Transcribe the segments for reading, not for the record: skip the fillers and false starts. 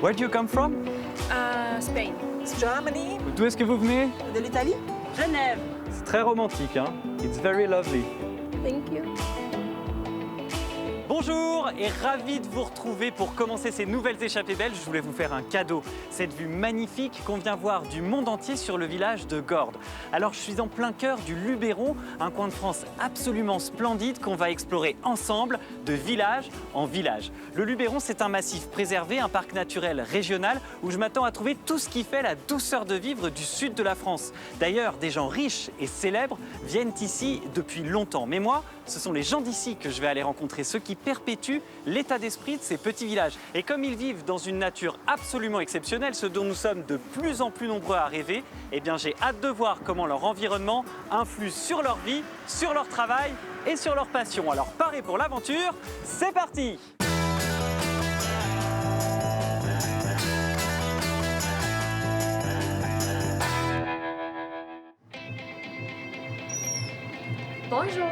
Where do you come from? Spain. Germany, D'où est-ce que vous venez? de l'Italie. Genève. C'est très romantique, hein? It's very lovely. Thank you. Bonjour et ravi de vous retrouver pour commencer ces nouvelles échappées belges. Je voulais vous faire un cadeau. Cette vue magnifique qu'on vient voir du monde entier sur le village de Gordes. Alors je suis en plein cœur du Luberon, un coin de France absolument splendide qu'on va explorer ensemble de village en village. Le Luberon, c'est un massif préservé, un parc naturel régional où je m'attends à trouver tout ce qui fait la douceur de vivre du sud de la France. D'ailleurs, des gens riches et célèbres viennent ici depuis longtemps. Mais moi, ce sont les gens d'ici que je vais aller rencontrer, ceux qui perpétuent l'état d'esprit de ces petits villages. Et comme ils vivent dans une nature absolument exceptionnelle, ce dont nous sommes de plus en plus nombreux à rêver, eh bien j'ai hâte de voir comment leur environnement influe sur leur vie, sur leur travail et sur leur passion. Alors parez pour l'aventure, c'est parti! Bonjour.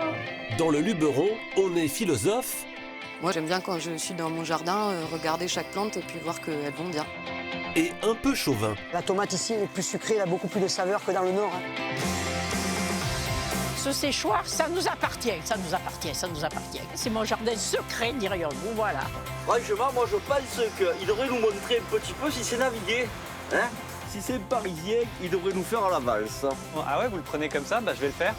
Dans le Luberon, on est philosophe Moi, j'aime bien quand je suis dans mon jardin, regarder chaque plante et puis voir qu'elles vont bien. et un peu chauvin. La tomate ici elle est plus sucrée, elle a beaucoup plus de saveur que dans le nord. Ce séchoir, ça nous appartient, ça nous appartient, ça nous appartient. C'est mon jardin secret, dirions-nous, voilà. Franchement, moi je pense qu'il devrait nous montrer un petit peu si c'est navigué. Hein, si c'est parisien, il devrait nous faire à l'avance. Ah ouais, vous le prenez comme ça? Bah je vais le faire.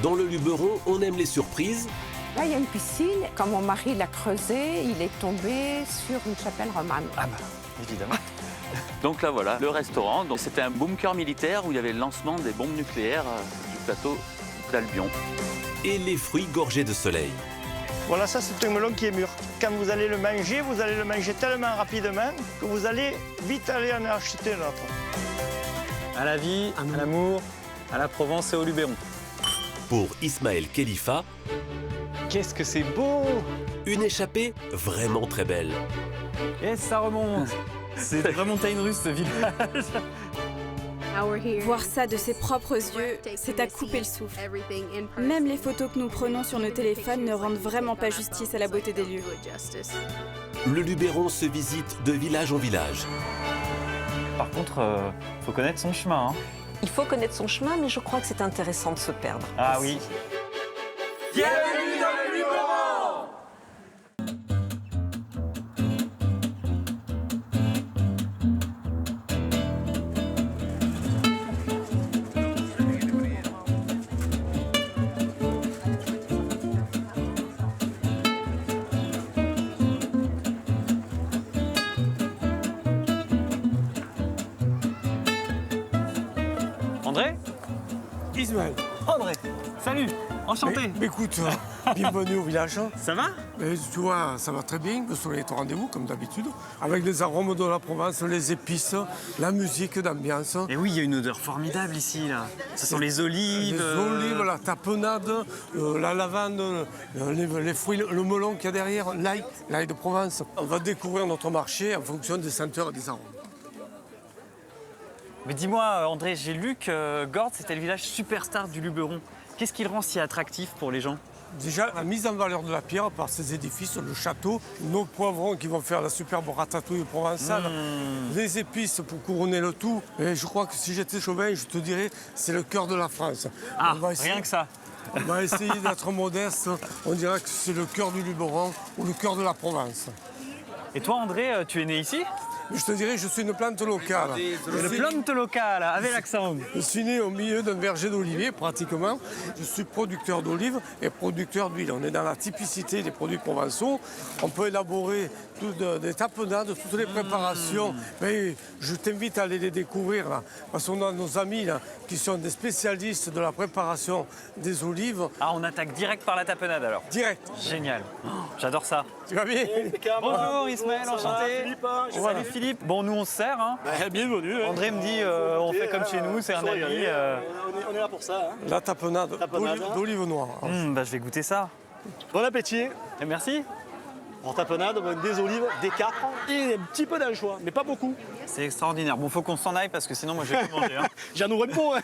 Dans le Luberon, on aime les surprises Là, il y a une piscine. Quand mon mari l'a creusée, il est tombé sur une chapelle romane. Ah bah, évidemment. Donc là voilà, le restaurant. Donc c'était un bunker militaire où il y avait le lancement des bombes nucléaires du plateau d'Albion. et les fruits gorgés de soleil. Voilà, ça c'est un melon qui est mûr. Quand vous allez le manger tellement rapidement que vous allez vite aller en acheter un autre. À la vie, à l'amour, à la Provence et au Luberon. Pour Ismaël Khalifa, Qu'est-ce que c'est beau! une échappée vraiment très belle. Et ça remonte! C'est des montagnes russes, ce village. Voir ça de ses propres yeux, c'est à couper le souffle. Même les photos que nous prenons sur nos téléphones ne rendent vraiment pas justice à la beauté des lieux. Le Luberon se visite de village en village. Par contre, faut connaître son chemin. Hein. Il faut connaître son chemin, mais je crois que c'est intéressant de se perdre. Ah aussi. oui. Bienvenue dans le Luberon! André? Ismaël. André! Salut! Enchanté! Écoute, bienvenue au village. Ça va? Tu vois, ça va très bien. Le soleil est au rendez-vous, comme d'habitude. Avec les arômes de la Provence, les épices, la musique d'ambiance. Et oui, il y a une odeur formidable ici, là. Ce sont les olives. Les olives, la tapenade, la lavande, les fruits, le melon qu'il y a derrière, l'ail de Provence. On va découvrir notre marché en fonction des senteurs et des arômes. Mais dis-moi, André, j'ai lu que Gordes, c'était le village superstar du Luberon. Qu'est-ce qui le rend si attractif pour les gens? Déjà, la mise en valeur de la pierre par ces édifices, le château, nos poivrons qui vont faire la superbe ratatouille provençale, les épices pour couronner le tout. Et je crois que si j'étais chauvin, je te dirais, c'est le cœur de la France. Ah, On va essayer- rien que ça. On va essayer d'être modeste. On dirait que c'est le cœur du Luberon ou le cœur de la Provence. Et toi, André, tu es né ici? Mais je te dirais, je suis une plante locale. Le plante local, avec l'accent. Je suis né au milieu d'un verger d'oliviers, pratiquement. Je suis producteur d'olives et producteur d'huile. On est dans la typicité des produits provençaux. On peut élaborer des tapenades, toutes les préparations. Mais je t'invite à aller les découvrir, là, parce qu'on a nos amis là, qui sont des spécialistes de la préparation des olives. Ah, on attaque direct par la tapenade, alors. Direct. Génial. J'adore ça. Tu vas bien? Bonjour Ismaël, enchanté. Salut Philippe. Bon, nous on se sert. Hein. Bienvenue. André me dit on fait comme chez nous, c'est un ami. On est là pour ça. Hein. La tapenade d'olive noire. Bah, je vais goûter ça. Bon appétit. Et merci. En tapenade, des olives, des capres et un petit peu d'anchois, mais pas beaucoup. C'est extraordinaire. Bon, faut qu'on s'en aille parce que sinon moi je vais plus manger. Hein. J'en ouvre une peau. Hein.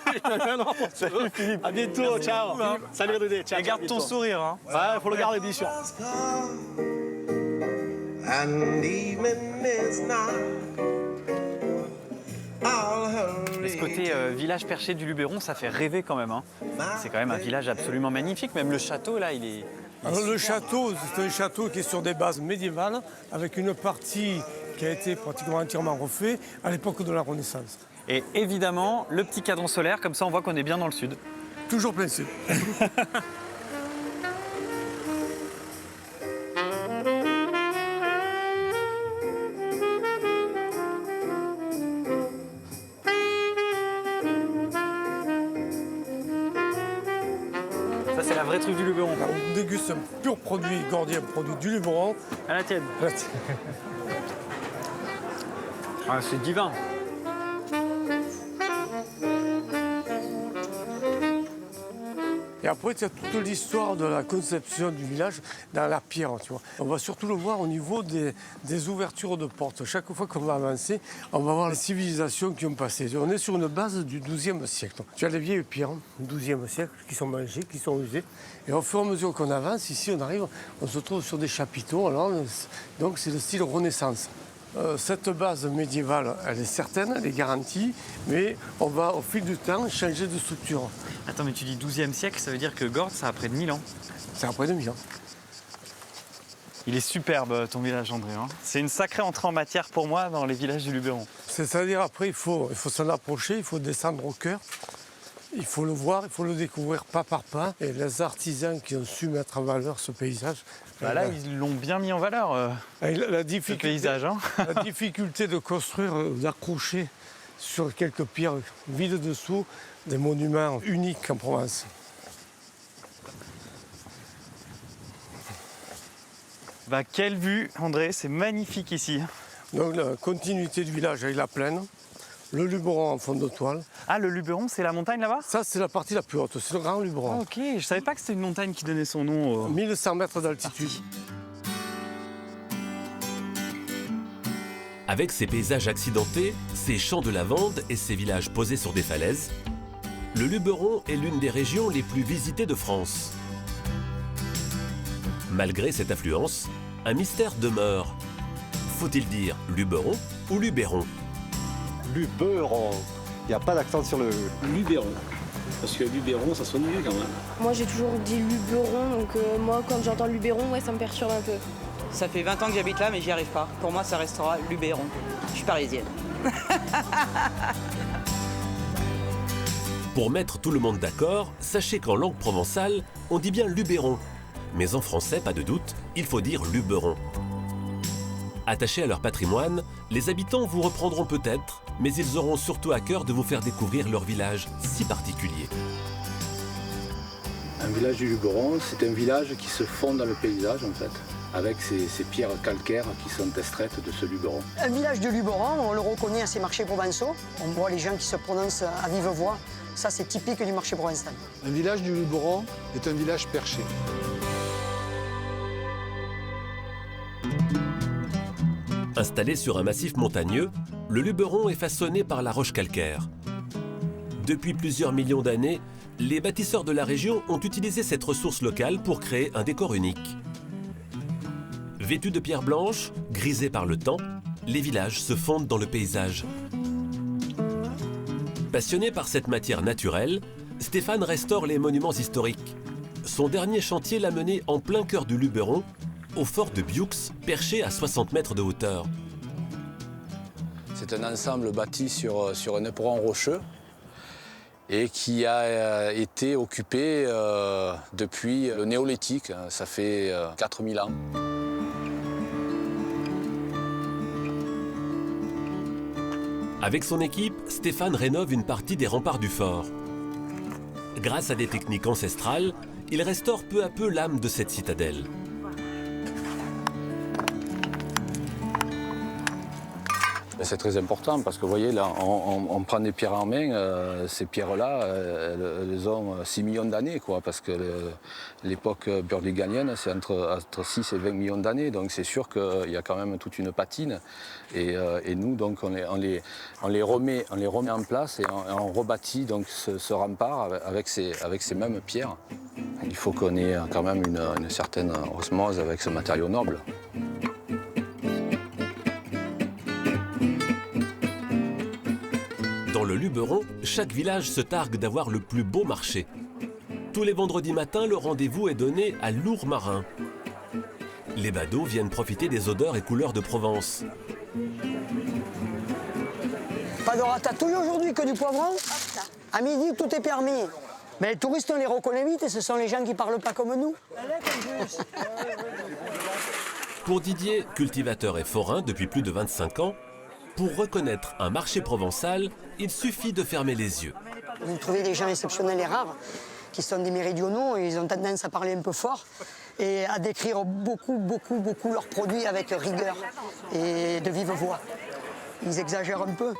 Salut Philippe. À bientôt, ciao. Hein. Salut Dédé, ciao. Et garde ton sourire. Hein. Ouais, faut le garder bien sûr. Mais ce côté village perché du Luberon, ça fait rêver quand même, hein. C'est quand même un village absolument magnifique. Même le château, là, il est Alors, le super. château, c'est un château qui est sur des bases médiévales, avec une partie qui a été pratiquement entièrement refait à l'époque de la Renaissance. Et évidemment, le petit cadran solaire, comme ça on voit qu'on est bien dans le sud. Toujours plein sud. Ça, c'est la vraie truffe du Luberon. On déguste un pur produit gordien, produit du Luberon. À la tienne. Ah, c'est divin. Et après, il y a toute l'histoire de la conception du village dans la pierre, tu vois. On va surtout le voir au niveau des ouvertures de portes. Chaque fois qu'on va avancer, on va voir les civilisations qui ont passé. On est sur une base du XIIe siècle. Tu as les vieilles pierres du XIIe siècle qui sont mangées, qui sont usées. Et au fur et à mesure qu'on avance, ici, on se trouve sur des chapiteaux. Alors, donc, c'est le style Renaissance. Cette base médiévale, elle est certaine, elle est garantie, mais on va au fil du temps changer de structure. Attends, mais tu dis 12e siècle, ça veut dire que Gordes, ça a près de 1000 ans. C'est après 2000 ans. Il est superbe, ton village, André, hein. C'est une sacrée entrée en matière pour moi dans les villages du Luberon. C'est-à-dire après, il faut s'en approcher, il faut descendre au cœur. Il faut le voir, il faut le découvrir pas par pas. Et les artisans qui ont su mettre en valeur ce paysage. Bah là, ils l'ont bien mis en valeur, la ce difficulté, paysage, hein. la difficulté de construire, d'accrocher sur quelques pierres vides dessous des monuments uniques en Provence. Bah, quelle vue, André, c'est magnifique ici. Donc la continuité du village avec la plaine, le Luberon en fond de toile. Ah, le Luberon, c'est la montagne là-bas? Ça, c'est la partie la plus haute, c'est le Grand Luberon. Ah, ok, je savais pas que c'était une montagne qui donnait son nom. 1100 mètres d'altitude. Avec ses paysages accidentés, ses champs de lavande et ses villages posés sur des falaises, le Luberon est l'une des régions les plus visitées de France. Malgré cette affluence, un mystère demeure. Faut-il dire Luberon ou Luberon? Luberon. Il n'y a pas d'accent sur le... Luberon. Parce que Luberon, ça sonne mieux quand même. Moi, j'ai toujours dit Luberon, donc moi, quand j'entends Luberon, ouais, ça me perturbe un peu. Ça fait 20 ans que j'habite là, mais j'y arrive pas. Pour moi, ça restera Luberon. Je suis parisienne. Pour mettre tout le monde d'accord, sachez qu'en langue provençale, on dit bien Luberon. Mais en français, pas de doute, il faut dire Luberon. Attachés à leur patrimoine, les habitants vous reprendront peut-être, mais ils auront surtout à cœur de vous faire découvrir leur village si particulier. Un village du Luberon, c'est un village qui se fond dans le paysage en fait, avec ces pierres calcaires qui sont extraites de ce Luberon. Un village du Luberon, on le reconnaît à ses marchés provençaux. On voit les gens qui se prononcent à vive voix. Ça, c'est typique du marché provençal. Un village du Luberon est un village perché. Installé sur un massif montagneux, le Luberon est façonné par la roche calcaire. Depuis plusieurs millions d'années, les bâtisseurs de la région ont utilisé cette ressource locale pour créer un décor unique. Vêtus de pierre blanche, grisés par le temps, les villages se fondent dans le paysage. Passionné par cette matière naturelle, Stéphane restaure les monuments historiques. Son dernier chantier l'a mené en plein cœur du Luberon, au fort de Bioux, perché à 60 mètres de hauteur. C'est un ensemble bâti sur un éperon rocheux et qui a été occupé depuis le néolithique. Ça fait 4000 ans. Avec son équipe, Stéphane rénove une partie des remparts du fort. Grâce à des techniques ancestrales, il restaure peu à peu l'âme de cette citadelle. C'est très important parce que vous voyez, là, on prend des pierres en main. Ces pierres-là, elles ont 6 millions d'années, quoi, parce que l'époque burgundienne, c'est entre 6 et 20 millions d'années. Donc c'est sûr qu'il y a quand même toute une patine. Et nous, donc, on les remet en place et on rebâtit donc, ce rempart avec ces mêmes pierres. Il faut qu'on ait quand même une certaine osmose avec ce matériau noble. Dans le Luberon, chaque village se targue d'avoir le plus beau marché. Tous les vendredis matins, le rendez-vous est donné à Lourmarin. Les badauds viennent profiter des odeurs et couleurs de Provence. Pas de ratatouille aujourd'hui, que du poivron. À midi, tout est permis. Mais les touristes, on les reconnaît vite et ce sont les gens qui ne parlent pas comme nous. Pour Didier, cultivateur et forain depuis plus de 25 ans, pour reconnaître un marché provençal, il suffit de fermer les yeux. Vous trouvez des gens exceptionnels et rares, qui sont des méridionaux et ils ont tendance à parler un peu fort et à décrire beaucoup leurs produits avec rigueur et de vive voix. Ils exagèrent un peu.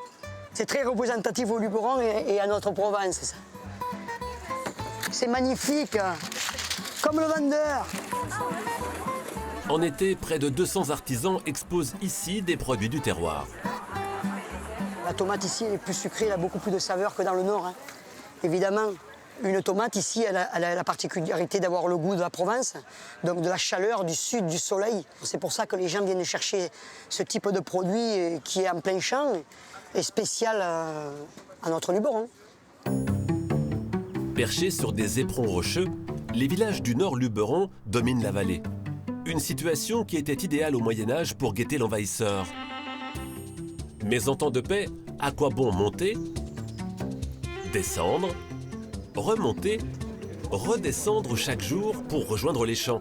C'est très représentatif au Luberon et à notre Provence, ça. C'est magnifique, comme le vendeur. En été, près de 200 artisans exposent ici des produits du terroir. La tomate ici elle est plus sucrée, elle a beaucoup plus de saveur que dans le nord. Évidemment, une tomate ici, elle a la particularité d'avoir le goût de la Provence, donc de la chaleur, du sud, du soleil. C'est pour ça que les gens viennent chercher ce type de produit qui est en plein champ et spécial à notre Luberon. Perchés sur des éperons rocheux, les villages du nord Luberon dominent la vallée. Une situation qui était idéale au Moyen-Âge pour guetter l'envahisseur. Mais en temps de paix, à quoi bon monter, descendre, remonter, redescendre chaque jour pour rejoindre les champs?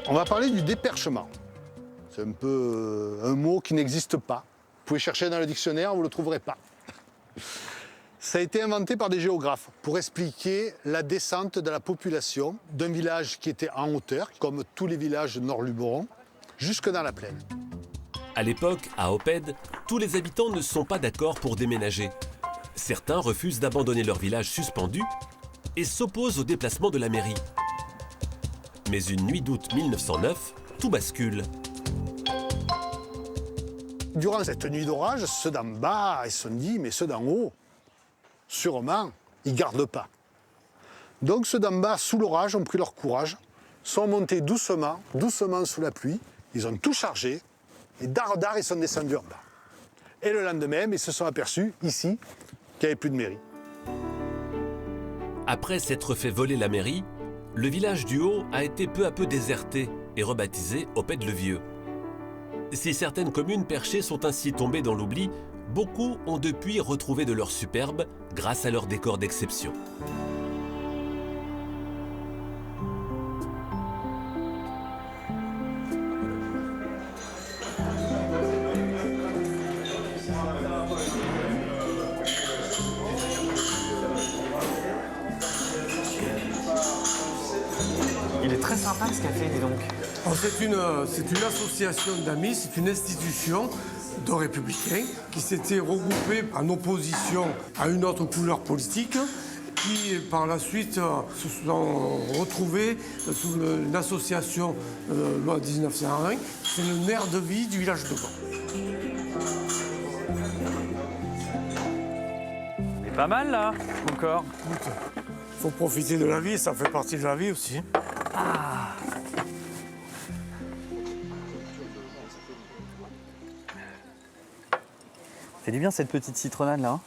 On va parler du déperchement. C'est un peu un mot qui n'existe pas. Vous pouvez chercher dans le dictionnaire, vous ne le trouverez pas. Ça a été inventé par des géographes pour expliquer la descente de la population d'un village qui était en hauteur, comme tous les villages de Nord-Luberon, jusque dans la plaine. À l'époque, à Oppède, tous les habitants ne sont pas d'accord pour déménager. Certains refusent d'abandonner leur village suspendu et s'opposent au déplacement de la mairie. Mais une nuit d'août 1909, tout bascule. Durant cette nuit d'orage, ceux d'en bas, ils se sont dit, mais ceux d'en haut, sûrement, ils ne gardent pas. Donc ceux d'en bas, sous l'orage, ont pris leur courage, sont montés doucement sous la pluie, ils ont tout chargé, et d'art, ils sont descendus en bas. Et le lendemain, ils se sont aperçus, ici, qu'il n'y avait plus de mairie. Après s'être fait voler la mairie, le village du Haut a été peu à peu déserté et rebaptisé Oppède-le-Vieux. Si certaines communes perchées sont ainsi tombées dans l'oubli, beaucoup ont depuis retrouvé de leur superbe grâce à leur décor d'exception. Il est très sympa ce café, dis donc. C'est une association d'amis, c'est une institution de républicains qui s'étaient regroupés en opposition à une autre couleur politique qui, par la suite, se sont retrouvés sous une association loi 1901. C'est le nerf de vie du village de Gand. On est pas mal là, encore. Il faut profiter de la vie, ça fait partie de la vie aussi. Ah. C'est du bien cette petite citronnade là.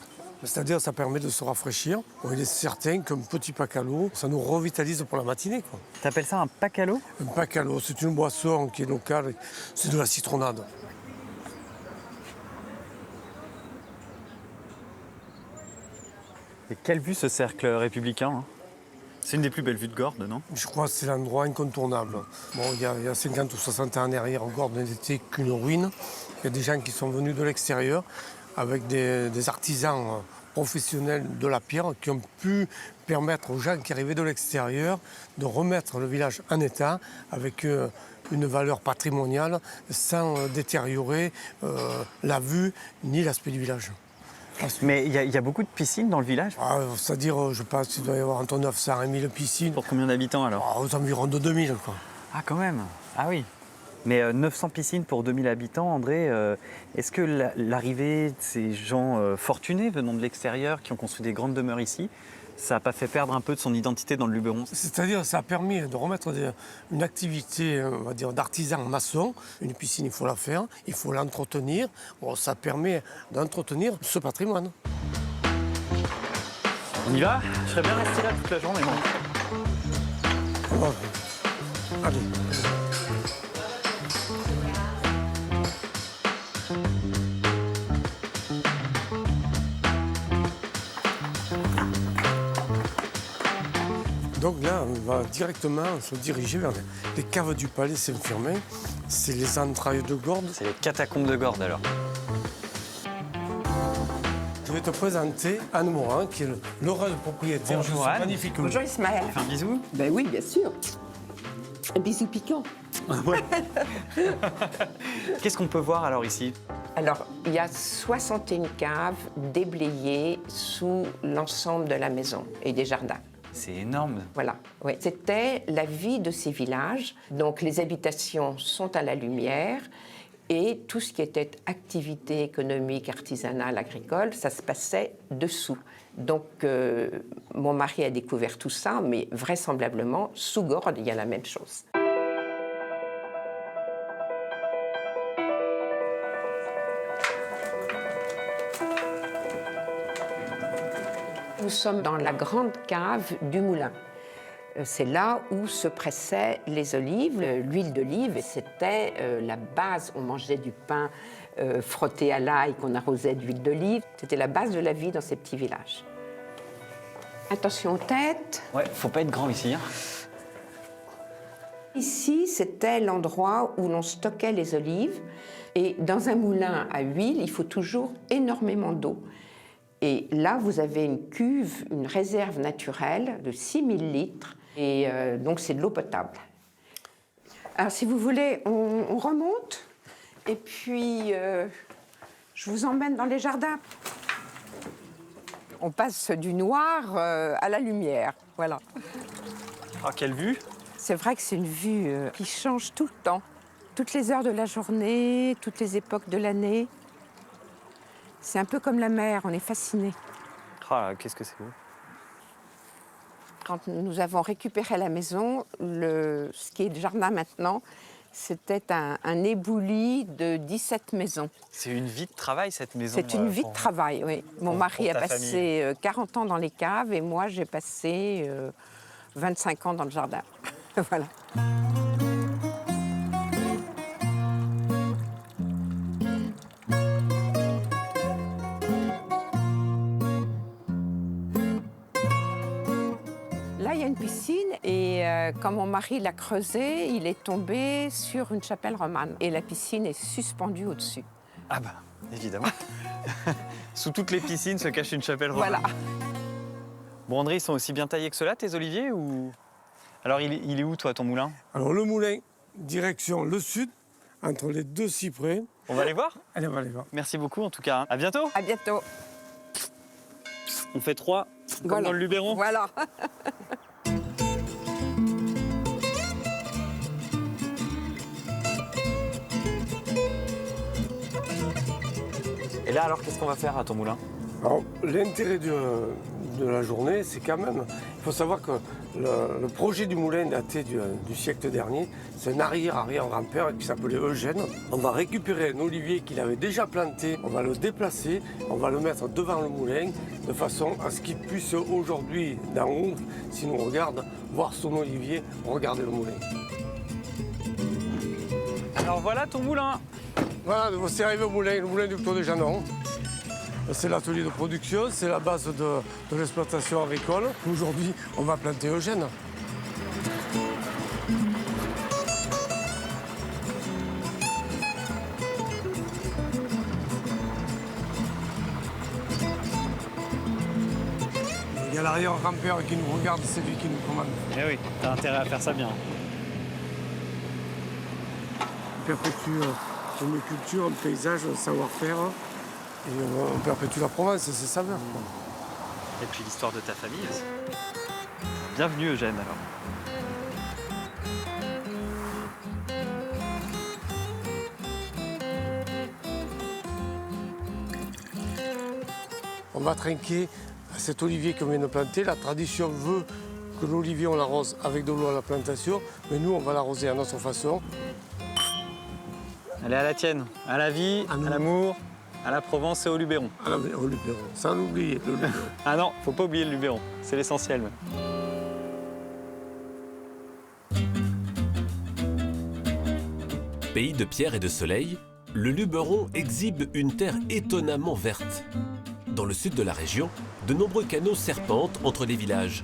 C'est-à-dire ça permet de se rafraîchir. Il est certain qu'un petit pacalo, ça nous revitalise pour la matinée. T'appelles ça un pacalo? Un pacalo, c'est une boisson qui est locale, c'est de la citronnade. Et quelle vue ce cercle républicain hein? C'est une des plus belles vues de Gordes, non? Je crois que c'est l'endroit incontournable. Bon, il y a 50 ou 60 ans en arrière, Gordes n'était qu'une ruine. Il y a des gens qui sont venus de l'extérieur avec des artisans professionnels de la pierre qui ont pu permettre aux gens qui arrivaient de l'extérieur de remettre le village en état avec une valeur patrimoniale sans détériorer la vue ni l'aspect du village. Mais il y a beaucoup de piscines dans le village? C'est-à-dire, je pense qu'il doit y avoir entre 900 et 1000 piscines. Pour combien d'habitants alors? Aux environs de 2000. Quoi. Ah quand même. Ah oui. Mais 900 piscines pour 2000 habitants, André, est-ce que l'arrivée de ces gens fortunés venant de l'extérieur, qui ont construit des grandes demeures ici, Ça n'a pas fait perdre un peu de son identité dans le Luberon? C'est-à-dire ça a permis de remettre une activité, on va dire, d'artisan maçon. Une piscine, il faut la faire, il faut l'entretenir. Bon, ça permet d'entretenir ce patrimoine. On y va? Je serais bien resté là toute la journée, moi. Bon, allez. Donc là, on va directement se diriger vers les caves du palais Saint-Firmin. C'est les entrailles de Gordes. C'est les catacombes de Gordes, alors. Je vais te présenter Anne Morin, qui est l'heureuse propriétaire de ce magnifique lieu. Bonjour Ismaël. Un bisou? Ben oui, bien sûr. Un bisou piquant. Ouais. Qu'est-ce qu'on peut voir alors ici? Alors, il y a 61 caves déblayées sous l'ensemble de la maison et des jardins. C'est énorme. Voilà, oui. C'était la vie de ces villages. Donc, les habitations sont à la lumière et tout ce qui était activité économique, artisanale, agricole, ça se passait dessous. Donc, mon mari a découvert tout ça, mais vraisemblablement, sous Gordes, il y a la même chose. Nous sommes dans la grande cave du moulin. C'est là où se pressaient les olives, l'huile d'olive, et c'était la base. On mangeait du pain frotté à l'ail qu'on arrosait d'huile d'olive. C'était la base de la vie dans ces petits villages. Attention aux têtes. Ouais, faut pas être grand ici. Hein. Ici, c'était l'endroit où l'on stockait les olives. Et dans un moulin à huile, il faut toujours énormément d'eau. Et là, vous avez une cuve, une réserve naturelle de 6000 litres. Et donc, c'est de l'eau potable. Alors, si vous voulez, on remonte. Et puis, je vous emmène dans les jardins. On passe du noir à la lumière. Voilà. Ah, quelle vue! C'est vrai que c'est une vue qui change tout le temps. Toutes les heures de la journée, toutes les époques de l'année. C'est un peu comme la mer, on est fascinés. Ah, qu'est-ce que c'est beau. Quand nous avons récupéré la maison, ce qui est le jardin maintenant, c'était un éboulis de 17 maisons. C'est une vie de travail, cette maison. C'est une vie de travail, oui. Mon mari a passé 40 ans dans les caves et moi, j'ai passé 25 ans dans le jardin. Voilà. Là, il y a une piscine et quand mon mari l'a creusée, il est tombé sur une chapelle romane. Et la piscine est suspendue au-dessus. Ah bah, évidemment. Sous toutes les piscines se cache une chapelle romane. Voilà. Bon, André, ils sont aussi bien taillés que cela, tes oliviers, ou... Alors, il est où, toi, ton moulin? Alors, le moulin, direction le sud, entre les deux cyprès. On va les voir? Allez, on va les voir. Merci beaucoup, en tout cas. À bientôt. À bientôt. On fait 3, comme voilà. dans le Luberon. Voilà. Et là, alors, qu'est-ce qu'on va faire à ton moulin? Alors, l'intérêt de la journée, c'est quand même... Il faut savoir que le projet du moulin daté du siècle dernier, c'est un arrière-grand-père qui s'appelait Eugène. On va récupérer un olivier qu'il avait déjà planté, on va le déplacer, on va le mettre devant le moulin, de façon à ce qu'il puisse aujourd'hui, d'en haut, s'il nous regarde, voir son olivier, regarder le moulin. Alors voilà ton moulin. Voilà, c'est arrivé au moulin, le moulin du Clos de Janon. C'est l'atelier de production, c'est la base de l'exploitation agricole. Aujourd'hui, on va planter Eugène. Il y a l'arrière-grand-père qui nous regarde, c'est lui qui nous commande. Eh oui, t'as intérêt à faire ça bien. On perpétue une culture, un paysage, un savoir-faire. Et on perpétue la Provence et ses saveurs. Et puis l'histoire de ta famille aussi. Bienvenue Eugène alors. On va trinquer Cet olivier qu'on vient de planter, la tradition veut que l'olivier, on l'arrose avec de l'eau à la plantation, mais nous, on va l'arroser à notre façon. Elle est à la tienne, à la vie, à l'amour, à la Provence et au Luberon. Au Luberon, sans l'oublier, le Luberon. Ah non, faut pas oublier le Luberon, c'est l'essentiel. Pays de pierre et de soleil, le Luberon exhibe une terre étonnamment verte. Dans le sud de la région, de nombreux canaux serpentent entre les villages.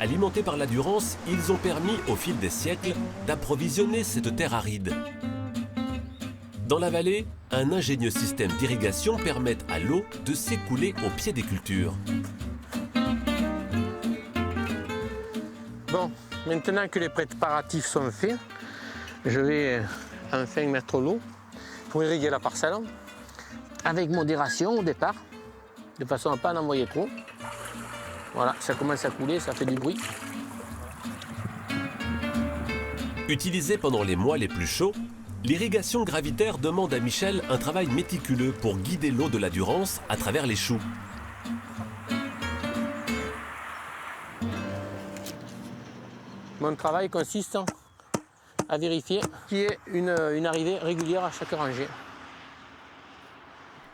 Alimentés par la Durance, ils ont permis, au fil des siècles, d'approvisionner cette terre aride. Dans la vallée, un ingénieux système d'irrigation permet à l'eau de s'écouler au pied des cultures. Bon, maintenant que les préparatifs sont faits, je vais enfin mettre l'eau pour irriguer la parcelle, avec modération au départ, de façon à ne pas en envoyer trop. Voilà, ça commence à couler, ça fait du bruit. Utilisée pendant les mois les plus chauds, l'irrigation gravitaire demande à Michel un travail méticuleux pour guider l'eau de la Durance à travers les choux. Mon travail consiste à vérifier qu'il y ait une arrivée régulière à chaque rangée.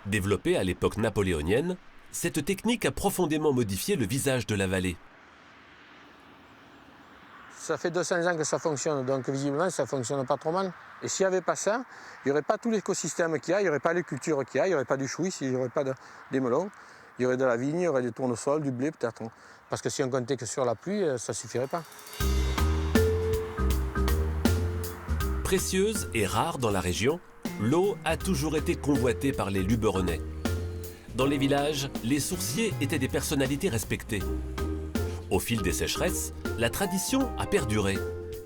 Développée à l'époque napoléonienne, cette technique a profondément modifié le visage de la vallée. Ça fait 200 ans que ça fonctionne, donc visiblement ça ne fonctionne pas trop mal. Et s'il n'y avait pas ça, il n'y aurait pas tout l'écosystème qu'il y a, il n'y aurait pas les cultures qu'il y a, il n'y aurait pas du chou ici, il n'y aurait pas des melons, il y aurait de la vigne, il y aurait des tournesols, du blé peut-être. Parce que si on comptait que sur la pluie, ça ne suffirait pas. Précieuse et rare dans la région, l'eau a toujours été convoitée par les Luberonnais. Dans les villages, les sourciers étaient des personnalités respectées. Au fil des sécheresses, la tradition a perduré.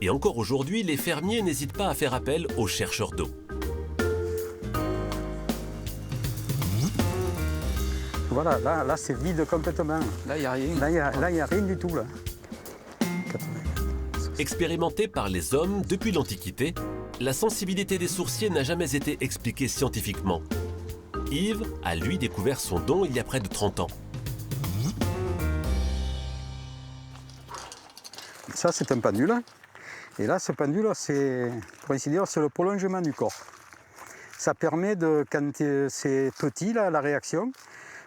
Et encore aujourd'hui, les fermiers n'hésitent pas à faire appel aux chercheurs d'eau. Voilà, là c'est vide complètement. Là, il n'y a rien. Là, il n'y a rien du tout. Là. Expérimentée par les hommes depuis l'Antiquité, la sensibilité des sourciers n'a jamais été expliquée scientifiquement. Yves a lui découvert son don il y a près de 30 ans. Ça, c'est un pendule. Et là, ce pendule, c'est, pour ainsi dire, c'est le prolongement du corps. Ça permet de, quand c'est petit, là, la réaction,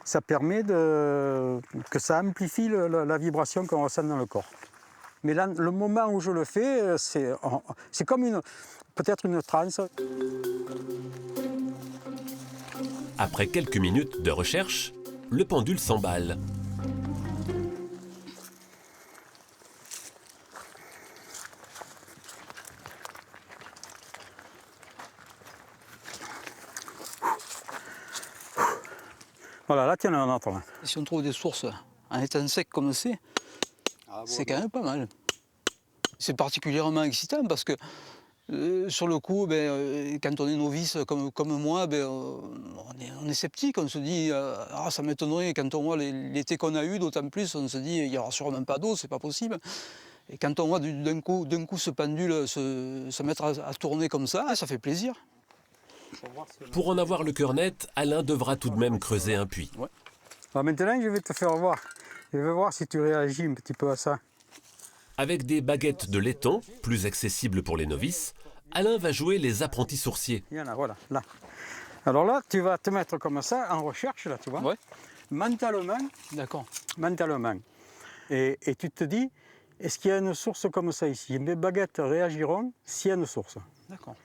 ça permet que ça amplifie la vibration qu'on ressent dans le corps. Mais là, le moment où je le fais, c'est comme peut-être une transe. Après quelques minutes de recherche, le pendule s'emballe. Voilà, là, tiens, on entend. Si on trouve des sources en étant sec comme c'est, c'est quand même pas mal. C'est particulièrement excitant parce que sur le coup, quand on est novice comme moi, on est sceptique. On se dit, ça m'étonnerait quand on voit l'été qu'on a eu, d'autant plus, on se dit, il n'y aura sûrement pas d'eau, c'est pas possible. Et quand on voit d'un coup ce pendule se mettre à tourner comme ça fait plaisir. Pour en avoir le cœur net, Alain devra tout de même creuser un puits. Ouais. Alors maintenant, je vais te faire voir. Je vais voir si tu réagis un petit peu à ça. Avec des baguettes de laiton, plus accessibles pour les novices, Alain va jouer les apprentis sourciers. Il y en a, voilà, là. Alors là, tu vas te mettre comme ça, en recherche, là, tu vois. Ouais. Mentalement. D'accord. Mentalement. Et tu te dis, est-ce qu'il y a une source comme ça ici? Mes baguettes réagiront s'il y a une source. D'accord.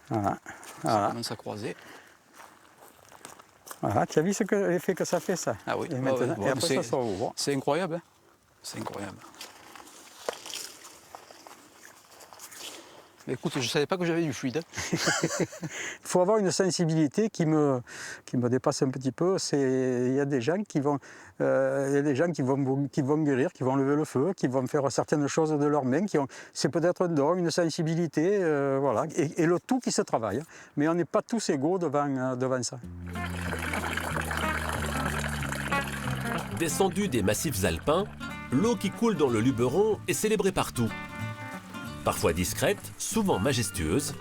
Voilà. Ça commence à croiser. Voilà, tu as vu l'effet que ça fait, ça? Ah oui. Et, maintenant, ouais. Et après, ça sort ouvre. C'est incroyable. Hein, c'est incroyable. Mais écoute, je ne savais pas que j'avais du fluide. Il faut avoir une sensibilité qui me dépasse un petit peu. Il y a des gens qui vont guérir, qui vont lever le feu, qui vont faire certaines choses de leurs mains. C'est peut-être un don, une sensibilité, voilà. Et le tout qui se travaille. Mais on n'est pas tous égaux devant ça. Descendue des massifs alpins, l'eau qui coule dans le Luberon est célébrée partout. Parfois discrètes, souvent majestueuses,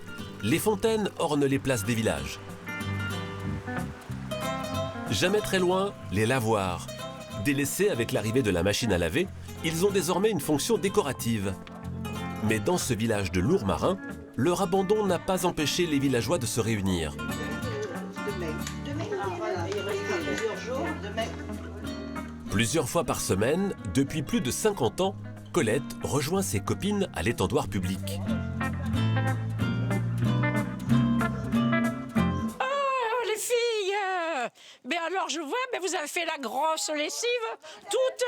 les fontaines ornent les places des villages. Jamais très loin, les lavoirs. Délaissés avec l'arrivée de la machine à laver, ils ont désormais une fonction décorative. Mais dans ce village de Lourmarin, leur abandon n'a pas empêché les villageois de se réunir. Plusieurs fois par semaine, depuis plus de 50 ans, Colette rejoint ses copines à l'étendoir public. Oh, les filles mais alors, je vois, mais vous avez fait la grosse lessive, toute.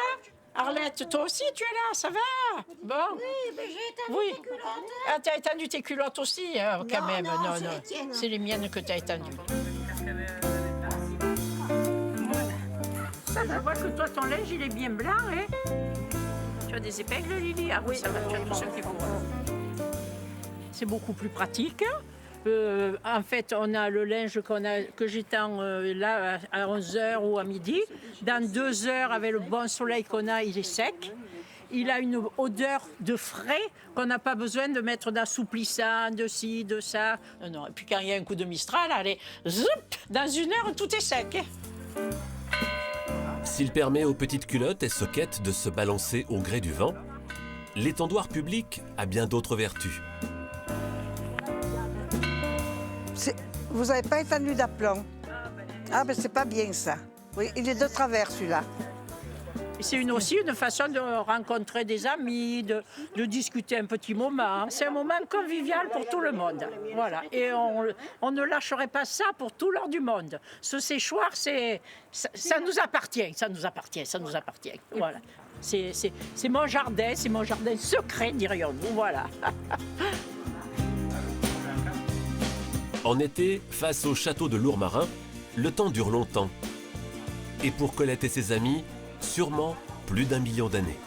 Arlette, toi aussi, tu es là, ça va? Bon. Oui, mais j'ai étendu oui. tes culottes. Ah, t'as étendu tes culottes aussi, hein, quand Non, même. non, C'est les miennes que t'as étendues. Ça, je vois que toi, ton linge, il est bien blanc, hein? Tu as des épingles, Lily? Ah oui, ça va, tu as tout ce qu'il faut. C'est beaucoup plus pratique. En fait, on a le linge que j'étends là à 11h ou à midi. Dans 2 heures, avec le bon soleil qu'on a, il est sec. Il a une odeur de frais qu'on n'a pas besoin de mettre d'assouplissant, de ci, de ça. Non. Et puis quand il y a un coup de Mistral, allez, zoup, dans 1 heure, tout est sec. S'il permet aux petites culottes et soquettes de se balancer au gré du vent, l'étendoir public a bien d'autres vertus. Vous n'avez pas étendu d'aplomb. Ah, ben c'est pas bien ça. Oui, il est de travers celui-là. C'est aussi une façon de rencontrer des amis, de discuter un petit moment. C'est un moment convivial pour tout le monde. Voilà. Et on ne lâcherait pas ça pour tout l'or du monde. Ce séchoir, ça nous appartient, ça nous appartient, ça nous appartient. Voilà. C'est mon jardin secret, dirions-nous. Voilà. En été, face au château de Lourmarin, le temps dure longtemps. Et pour Colette et ses amis, sûrement plus d'1 million d'années.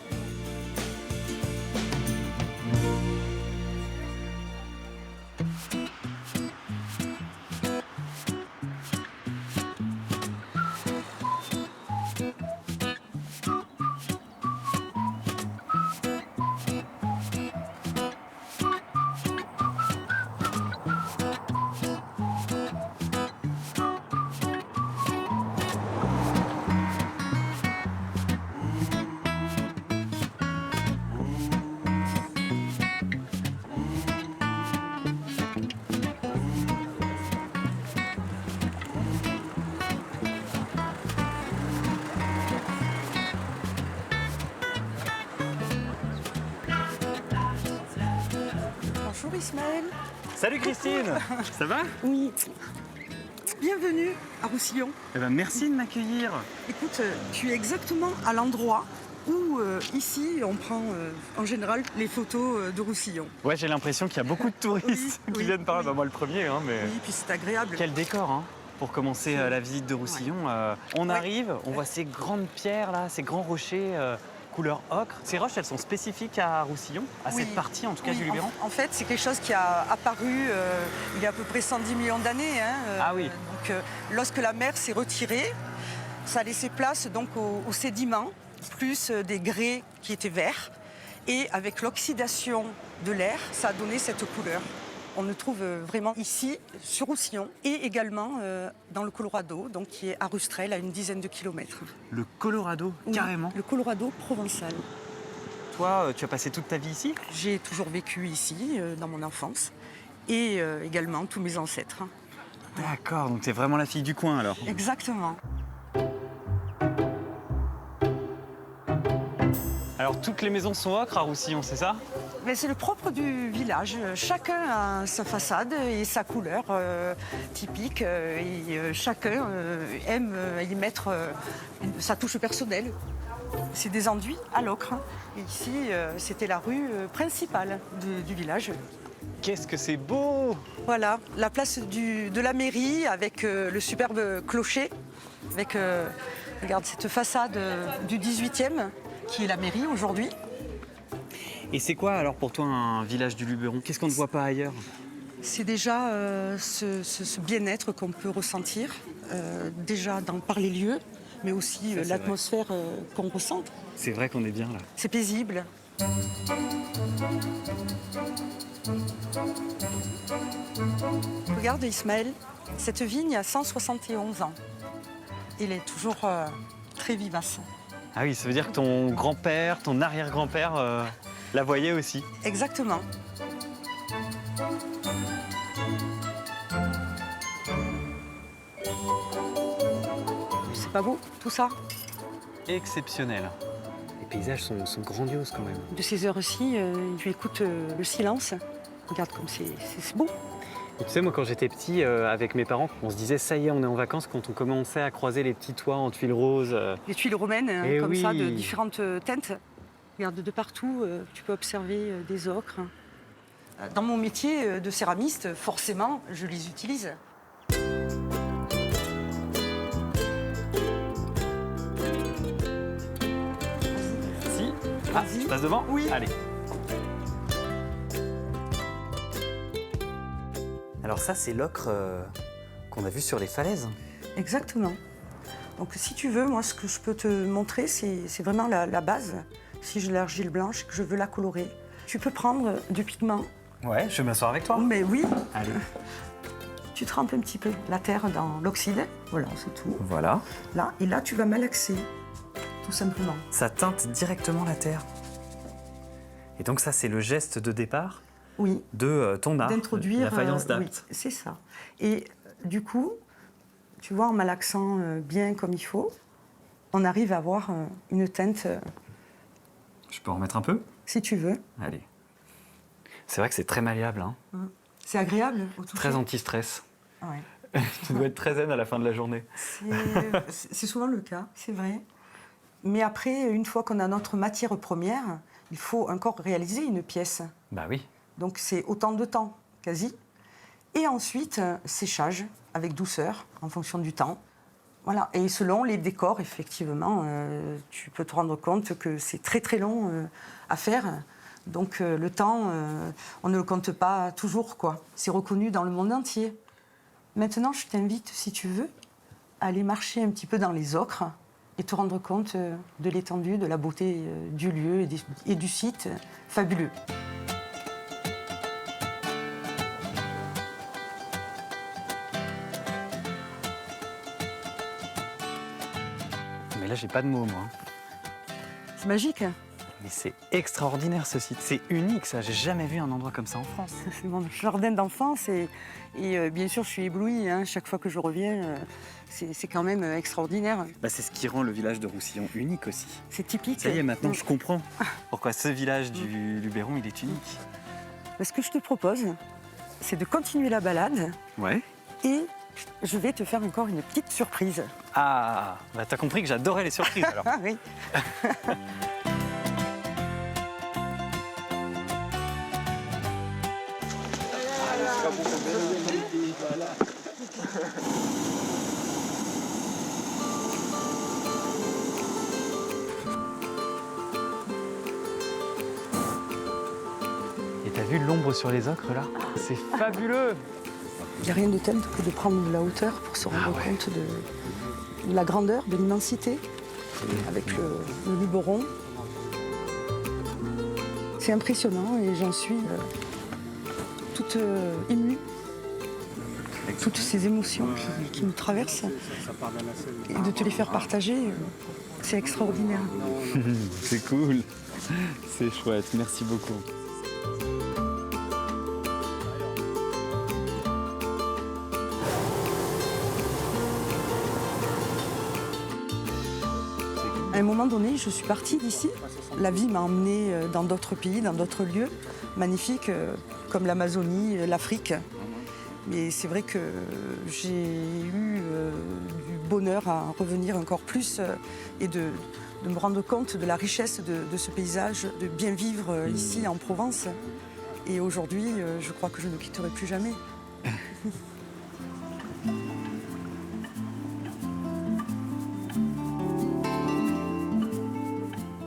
Bonjour Ismaël. Salut Christine. Ça va? Oui. Bienvenue à Roussillon. Eh ben, merci de m'accueillir. Écoute, tu es exactement à l'endroit où ici on prend en général les photos de Roussillon. Ouais, j'ai l'impression qu'il y a beaucoup de touristes qui viennent par là. Bah, moi le premier, hein, mais... Oui, puis c'est agréable. Quel décor, hein, pour commencer la visite de Roussillon. On arrive, on voit ces grandes pierres là, ces grands rochers couleur ocre. Ces roches, elles sont spécifiques à Roussillon, à cette partie en tout cas du Luberon? En fait, c'est quelque chose qui a apparu il y a à peu près 110 millions d'années. Ah oui. Donc, lorsque la mer s'est retirée, ça a laissé place donc aux sédiments, plus des grès qui étaient verts. Et avec l'oxydation de l'air, ça a donné cette couleur. On le trouve vraiment ici, sur Roussillon, et également dans le Colorado, donc qui est à Rustrel, à une dizaine de kilomètres. Le Colorado, carrément? Le Colorado provençal. Toi, tu as passé toute ta vie ici? J'ai toujours vécu ici, dans mon enfance, et également tous mes ancêtres. D'accord, donc tu es vraiment la fille du coin alors? Exactement. Alors toutes les maisons sont ocre à Roussillon, c'est ça? Mais c'est le propre du village. Chacun a sa façade et sa couleur typique. Et chacun aime y mettre sa touche personnelle. C'est des enduits à l'ocre. Et ici, c'était la rue principale du village. Qu'est-ce que c'est beau! Voilà, la place de la mairie avec le superbe clocher. Avec, regarde, cette façade du 18e qui est la mairie aujourd'hui. Et c'est quoi alors pour toi un village du Luberon? Qu'est-ce qu'on ne voit pas ailleurs? C'est déjà ce bien-être qu'on peut ressentir, déjà par les lieux, mais aussi l'atmosphère qu'on ressent. C'est vrai qu'on est bien là. C'est paisible. Regarde Ismaël, cette vigne a 171 ans. il est toujours très vivace. Ah oui, ça veut dire que ton grand-père, ton arrière-grand-père la voyait aussi. Exactement. C'est pas beau, tout ça? Exceptionnel. Les paysages sont grandioses quand même. De ces heures-ci, tu écoutes le silence. Regarde comme c'est beau. Et tu sais, moi, quand j'étais petit, avec mes parents, on se disait, ça y est, on est en vacances, quand on commençait à croiser les petits toits en tuiles roses. Les tuiles romaines, comme oui. ça, de différentes teintes. Regarde, de partout, tu peux observer des ocres. Dans mon métier de céramiste, forcément, je les utilise. Si. Ah, je passe devant? Oui. Allez. Alors ça, c'est l'ocre qu'on a vu sur les falaises. Exactement. Donc si tu veux, moi, ce que je peux te montrer, c'est vraiment la base. Si j'ai l'argile blanche et que je veux la colorer, tu peux prendre du pigment. Ouais, je vais m'asseoir avec toi. Mais oui. Allez. Tu trempes un petit peu la terre dans l'oxyde. Voilà, c'est tout. Voilà. Là, et là, tu vas malaxer, tout simplement. Ça teinte directement la terre. Et donc ça, c'est le geste de départ oui. de ton art, d'introduire la faïence d'Apt. Oui, c'est ça. Et du coup, tu vois, en malaxant bien comme il faut, on arrive à avoir une teinte. Je peux en remettre un peu? Si tu veux. Allez. C'est vrai que c'est très malléable. Hein. C'est agréable au toucher. Très anti-stress. Ouais. Tu dois être très zen à la fin de la journée. C'est souvent le cas, c'est vrai. Mais après, une fois qu'on a notre matière première, il faut encore réaliser une pièce. Bah oui. Donc c'est autant de temps, quasi. Et ensuite, séchage avec douceur, en fonction du temps. Voilà. Et selon les décors, effectivement, tu peux te rendre compte que c'est très très long à faire. Donc le temps, on ne le compte pas toujours, quoi. C'est reconnu dans le monde entier. Maintenant, je t'invite, si tu veux, à aller marcher un petit peu dans les ocres et te rendre compte de l'étendue, de la beauté du lieu et du site fabuleux. Mais là, j'ai pas de mots, moi. C'est magique. Mais c'est extraordinaire, ce site. C'est unique, ça. J'ai jamais vu un endroit comme ça en France. C'est mon jardin d'enfance et bien sûr, je suis éblouie. Hein. Chaque fois que je reviens, c'est quand même extraordinaire. Bah, c'est ce qui rend le village de Roussillon unique aussi. C'est typique. Ça y est, maintenant, je comprends pourquoi ce village du Luberon, il est unique. Ce que je te propose, c'est de continuer la balade. Ouais. Et je vais te faire encore une petite surprise. Ah, bah t'as compris que j'adorais les surprises, alors. Oui. Et t'as vu l'ombre sur les ocres, là? C'est fabuleux! Il n'y a rien de tel que de prendre de la hauteur pour se rendre compte de la grandeur, de l'immensité, avec le Luberon. C'est impressionnant et j'en suis toute émue. Avec toutes ces émotions qui nous traversent. Et de te les faire partager, c'est extraordinaire. C'est cool, c'est chouette, merci beaucoup. À un moment donné, je suis partie d'ici. La vie m'a emmenée dans d'autres pays, dans d'autres lieux magnifiques, comme l'Amazonie, l'Afrique. Mais c'est vrai que j'ai eu du bonheur à revenir encore plus et de me rendre compte de la richesse de ce paysage, de bien vivre ici en Provence. Et aujourd'hui, je crois que je ne quitterai plus jamais.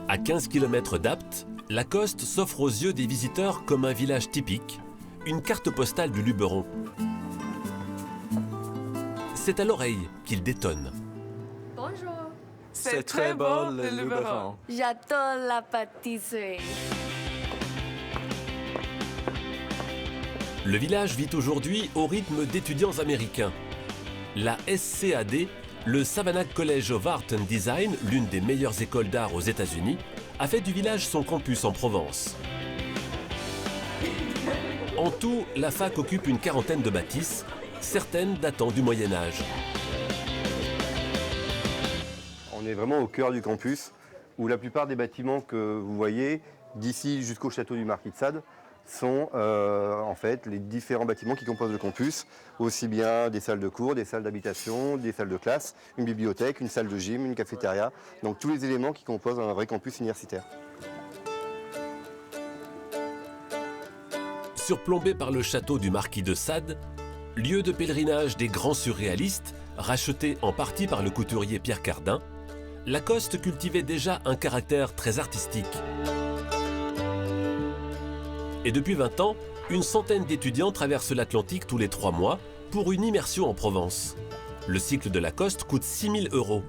À 15 km d'Apt, Lacoste s'offre aux yeux des visiteurs comme un village typique, une carte postale du Luberon. C'est à l'oreille qu'il détonne. Bonjour. C'est très beau le Luberon. J'adore la pâtisserie. Le village vit aujourd'hui au rythme d'étudiants américains. La SCAD Le Savannah College of Art and Design, l'une des meilleures écoles d'art aux États-Unis, a fait du village son campus en Provence. En tout, la fac occupe une quarantaine de bâtisses, certaines datant du Moyen-Âge. On est vraiment au cœur du campus, où la plupart des bâtiments que vous voyez, d'ici jusqu'au château du Marquis de Sade, sont en fait les différents bâtiments qui composent le campus, aussi bien des salles de cours, des salles d'habitation, des salles de classe, une bibliothèque, une salle de gym, une cafétéria, donc tous les éléments qui composent un vrai campus universitaire. Surplombé par le château du Marquis de Sade, lieu de pèlerinage des grands surréalistes, racheté en partie par le couturier Pierre Cardin, Lacoste cultivait déjà un caractère très artistique. Et depuis 20 ans, une centaine d'étudiants traversent l'Atlantique tous les 3 mois pour une immersion en Provence. Le cycle de Lacoste coûte 6 000 €,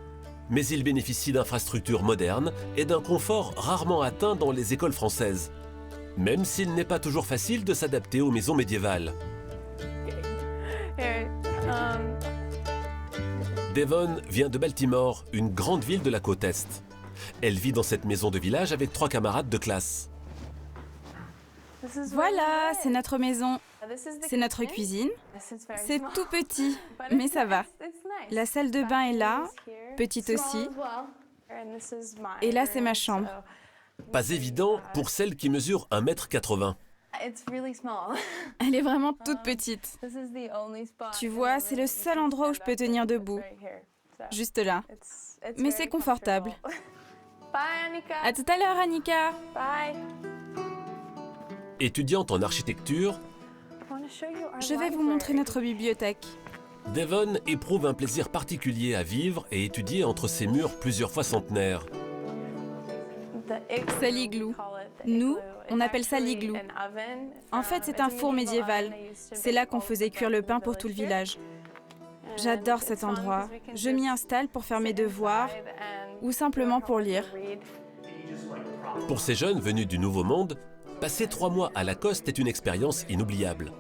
mais il bénéficie d'infrastructures modernes et d'un confort rarement atteint dans les écoles françaises, même s'il n'est pas toujours facile de s'adapter aux maisons médiévales. Devon vient de Baltimore, une grande ville de la côte Est. Elle vit dans cette maison de village avec 3 camarades de classe. Voilà, c'est notre maison. C'est notre cuisine. C'est tout petit, mais ça va. La salle de bain est là, petite aussi. Et là, c'est ma chambre. Pas évident pour celle qui mesure 1,80 m. Elle est vraiment toute petite. Tu vois, c'est le seul endroit où je peux tenir debout. Juste là. Mais c'est confortable. À tout à l'heure, Annika. Étudiante en architecture, je vais vous montrer notre bibliothèque. Devon éprouve un plaisir particulier à vivre et étudier entre ces murs plusieurs fois centenaires. C'est l'igloo. Nous, on appelle ça l'igloo. En fait, c'est un four médiéval. C'est là qu'on faisait cuire le pain pour tout le village. J'adore cet endroit. Je m'y installe pour faire mes devoirs ou simplement pour lire. Pour ces jeunes venus du Nouveau Monde, passer 3 mois à Lacoste est une expérience inoubliable.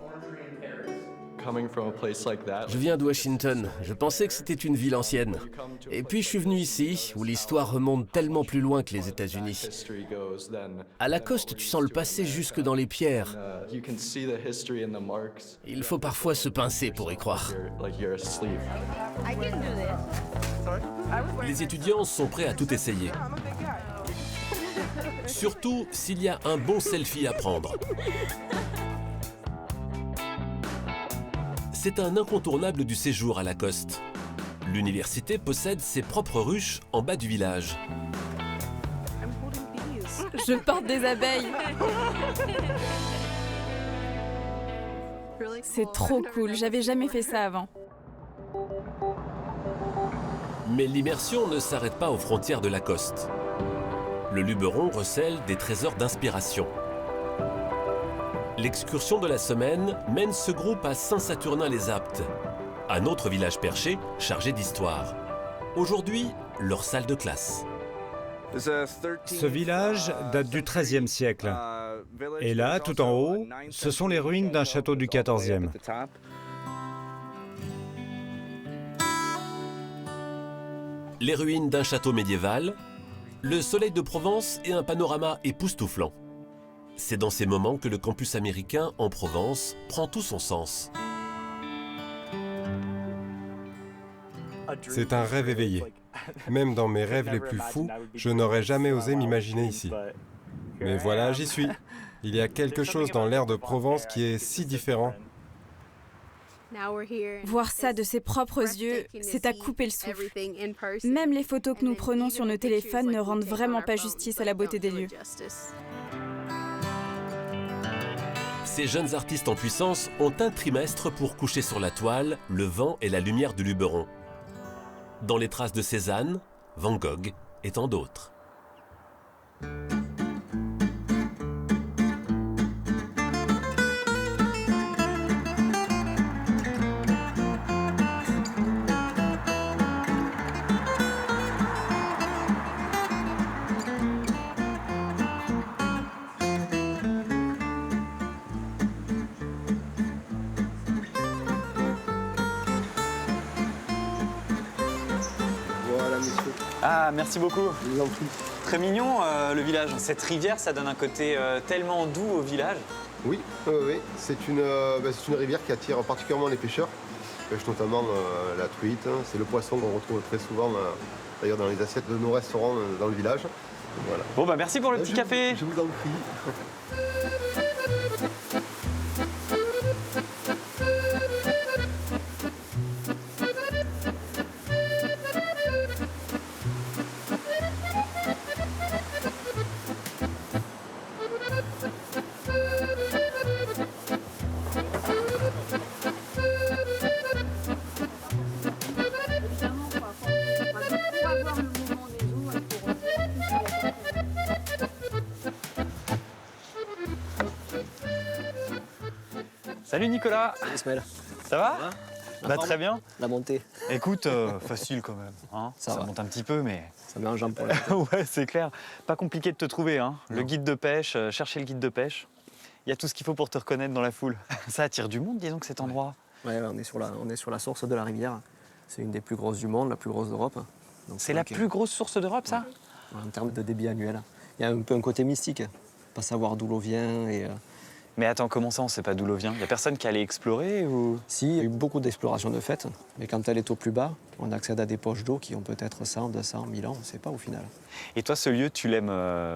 Je viens de Washington. Je pensais que c'était une ville ancienne. Et puis je suis venu ici, où l'histoire remonte tellement plus loin que les États-Unis. À Lacoste, tu sens le passé jusque dans les pierres. Il faut parfois se pincer pour y croire. Les étudiants sont prêts à tout essayer. Surtout s'il y a un bon selfie à prendre. C'est un incontournable du séjour à Lacoste. L'université possède ses propres ruches en bas du village. Je porte des abeilles. C'est trop cool, j'avais jamais fait ça avant. Mais l'immersion ne s'arrête pas aux frontières de Lacoste. Le Luberon recèle des trésors d'inspiration. L'excursion de la semaine mène ce groupe à Saint-Saturnin-les-Aptes, un autre village perché chargé d'histoire. Aujourd'hui, leur salle de classe. Ce village date du XIIIe siècle. Et là, tout en haut, ce sont les ruines d'un château du XIVe. Les ruines d'un château médiéval, le soleil de Provence et un panorama époustouflant. C'est dans ces moments que le campus américain en Provence prend tout son sens. C'est un rêve éveillé. Même dans mes rêves les plus fous, je n'aurais jamais osé m'imaginer ici. Mais voilà, j'y suis. Il y a quelque chose dans l'air de Provence qui est si différent. Voir ça de ses propres yeux, c'est à couper le souffle. Même les photos que nous prenons sur nos téléphones ne rendent vraiment pas justice à la beauté des lieux. Ces jeunes artistes en puissance ont un trimestre pour coucher sur la toile le vent et la lumière du Luberon. Dans les traces de Cézanne, Van Gogh et tant d'autres. Ah, merci beaucoup. Très mignon le village. Cette rivière, ça donne un côté tellement doux au village. Oui, c'est une rivière qui attire particulièrement les pêcheurs. Ils pêchent notamment la truite. C'est le poisson qu'on retrouve très souvent d'ailleurs dans les assiettes de nos restaurants dans le village. Voilà. Bon, bah merci pour le petit café. Je vous en prie. Salut Nicolas. Salut Ismaël. Ça va? Bah, très bien. La montée. Écoute, facile quand même. Hein, ça monte un petit peu, mais... Ça met un jambe pour la Ouais, c'est clair. Pas compliqué de te trouver. Hein. Le guide de pêche, chercher le guide de pêche. Il y a tout ce qu'il faut pour te reconnaître dans la foule. Ça attire du monde, dis donc, cet endroit. Ouais, on est sur la source de la rivière. C'est une des plus grosses du monde, la plus grosse d'Europe. C'est la plus grosse source d'Europe, ça? En termes de débit annuel. Il y a un peu un côté mystique. Pas savoir d'où l'eau vient et... Mais attends, comment ça, on ne sait pas d'où l'eau vient? Il n'y a personne qui allait explorer ou... Si, il y a eu beaucoup d'explorations de fait, mais quand elle est au plus bas, on accède à des poches d'eau qui ont peut-être 100, 200, 1000 ans, on ne sait pas au final. Et toi, ce lieu, tu l'aimes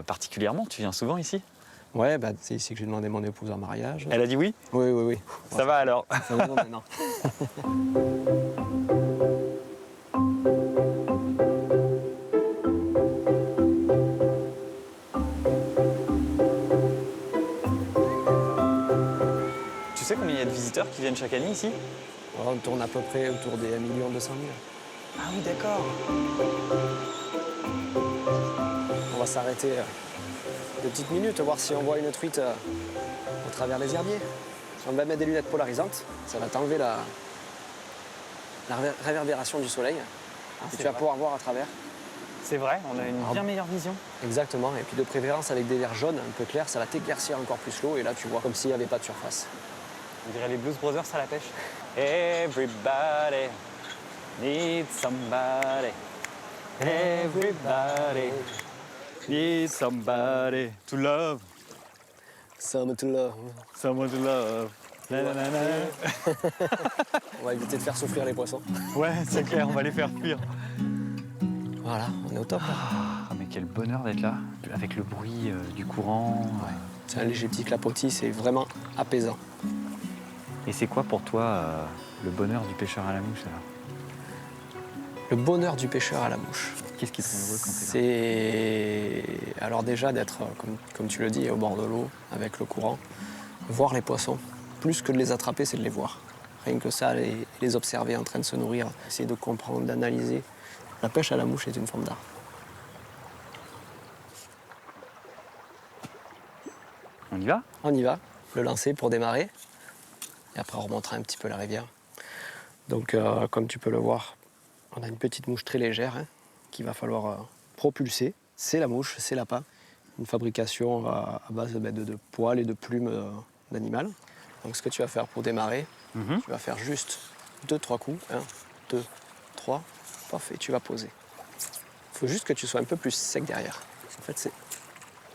particulièrement? Tu viens souvent ici? Ouais, c'est ici que j'ai demandé mon épouse en mariage. Elle a dit oui? Oui. Ça va alors? Ça va maintenant. Tu sais combien il y a de visiteurs qui viennent chaque année ici? On tourne à peu près autour des 1 200 000. Ah oui, d'accord. On va s'arrêter 2 petites minutes, voir si on voit une truite au travers des herbiers. On va mettre des lunettes polarisantes, ça va t'enlever la réverbération du soleil. Et tu vas pouvoir voir à travers. C'est vrai, on a une bien meilleure vision. Exactement, et puis de préférence avec des verres jaunes un peu clairs, ça va t'éclaircir encore plus l'eau et là tu vois comme s'il n'y avait pas de surface. On dirait les Blues Brothers à la pêche. Everybody needs somebody. Everybody needs somebody to love. Someone to love. Someone to love. Na, na, na, na. On va éviter de faire souffrir les poissons. Ouais, c'est clair, on va les faire fuir. Voilà, on est au top. Ah, mais quel bonheur d'être là, avec le bruit du courant. Ouais. C'est un léger petit clapotis, c'est vraiment apaisant. Et c'est quoi pour toi le bonheur du pêcheur à la mouche alors? Le bonheur du pêcheur à la mouche. Qu'est-ce qui te rend heureux quand t'es là? C'est alors déjà d'être, comme tu le dis, au bord de l'eau, avec le courant, voir les poissons. Plus que de les attraper, c'est de les voir. Rien que ça, les observer en train de se nourrir, essayer de comprendre, d'analyser. La pêche à la mouche est une forme d'art. On y va? On y va, le lancer pour démarrer. Et après, on remontera un petit peu la rivière. Donc, comme tu peux le voir, on a une petite mouche très légère qu'il va falloir propulser. C'est la mouche, c'est l'appât. Une fabrication à base de poils et de plumes d'animal. Donc, ce que tu vas faire pour démarrer, tu vas faire juste 2-3 coups. 1, 2, 3, paf, et tu vas poser. Il faut juste que tu sois un peu plus sec derrière. En fait, c'est...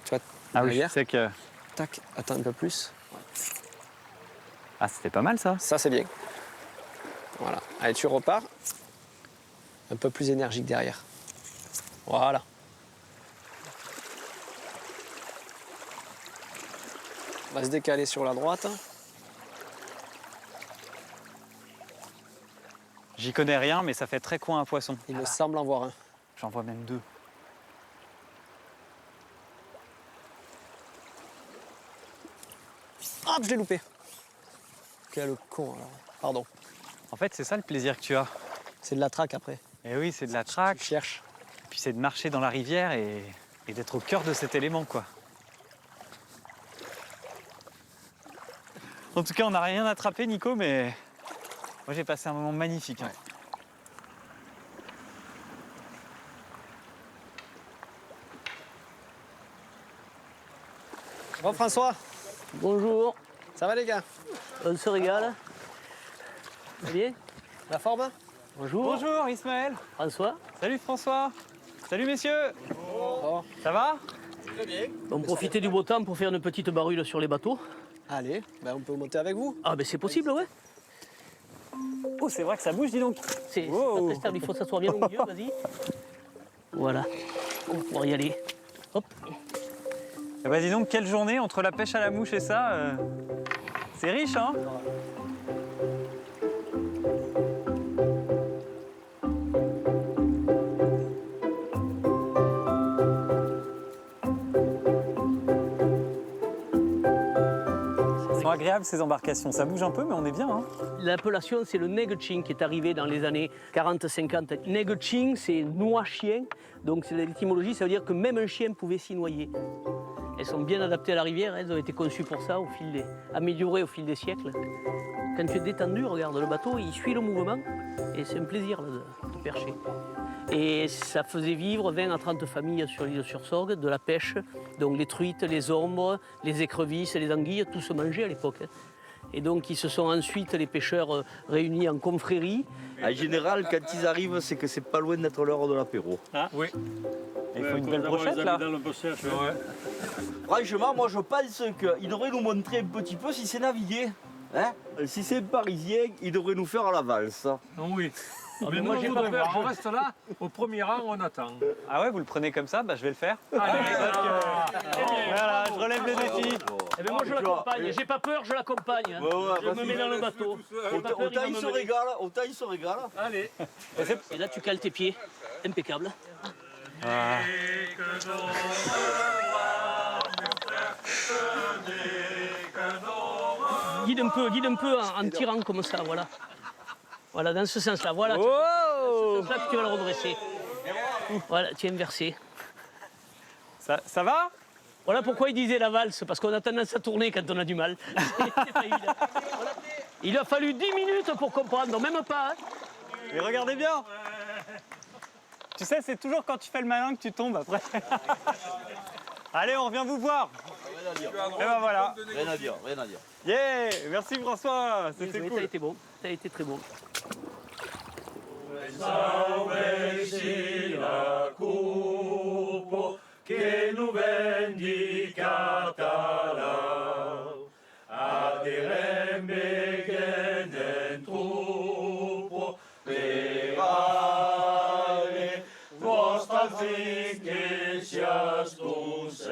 Tu vois, ah oui, derrière, sec. Tac, attends un peu plus. Ah, c'était pas mal ça. Ça, c'est bien. Voilà. Allez, tu repars. Un peu plus énergique derrière. Voilà. On va se décaler sur la droite. J'y connais rien, mais ça fait très coin à poisson. Il me semble en voir un. J'en vois même 2. Hop, je l'ai loupé. Quel con alors. Pardon. En fait, c'est ça le plaisir que tu as. C'est de la traque après. Eh oui, c'est de la traque. Tu cherches. Puis c'est de marcher dans la rivière et d'être au cœur de cet élément, quoi. En tout cas, on n'a rien attrapé, Nico, mais moi j'ai passé un moment magnifique. Ouais. Bon, François. Bonjour. Ça va les gars? On se régale. Ça va bien? La forme? Bonjour. Bonjour Ismaël. François. Salut François. Salut messieurs. Ça va? Très bien. On profiter du beau temps pour faire une petite barule sur les bateaux. Allez, ben on peut monter avec vous. Ah ben c'est possible, ouais. Oh, c'est vrai que ça bouge, dis donc. Après, Stern, il faut s'asseoir bien au milieu, vas-y. Voilà, on va pouvoir y aller. Hop. Eh ben, dis donc, quelle journée entre la pêche à la mouche et ça. C'est riche, hein? Elles sont agréables ces embarcations, ça bouge un peu mais on est bien. Hein. L'appellation c'est le Neguching qui est arrivé dans les années 40-50. Neguching c'est noix-chien, donc c'est l'étymologie, ça veut dire que même un chien pouvait s'y noyer. Elles sont bien adaptées à la rivière, elles ont été conçues pour ça, améliorées au fil des siècles. Quand tu es détendu, regarde, le bateau il suit le mouvement et c'est un plaisir là, de percher. Et ça faisait vivre 20 à 30 familles sur l'île sur Sorgue, de la pêche, donc les truites, les ombres, les écrevisses, les anguilles, tout se mangeait à l'époque. Et donc ils se sont ensuite, les pêcheurs, réunis en confrérie. En général, quand ils arrivent, c'est que c'est pas loin d'être l'heure de l'apéro. Ah oui. Il faut une belle brochette là. Franchement, moi je pense qu'ils devraient nous montrer un petit peu si c'est navigué. Hein? Si c'est parisien, ils devraient nous faire la valse. Oui. Mais moi j'ai pas peur, je reste là, au premier rang, on attend. Ah ouais, vous le prenez comme ça, bah je vais le faire. Allez, voilà, je relève le défi. Eh ben moi je l'accompagne, j'ai pas peur, je l'accompagne. Je me mets dans le bateau. Autant il se régale, Allez. Et là tu cales tes pieds, impeccable. Guide un peu en tirant comme ça, voilà. Voilà, dans ce sens-là, voilà. Dans ce sens-là que tu vas le redresser. Voilà, tu es inversé. Ça va? Voilà pourquoi il disait la valse, parce qu'on a tendance à tourner quand on a du mal. C'est pas évident. Voilà. Il a fallu 10 minutes pour comprendre, non, même pas. Hein. Mais regardez bien. Tu sais, c'est toujours quand tu fais le malin que tu tombes après. Allez, on revient vous voir. Rien à dire. Et ben voilà. Rien à dire. Yeah, merci François, c'était cool. T'as été bon, t'as été très bon. Che nu vendi catala, adirembe che dentro perare, vostra finché sia stonse,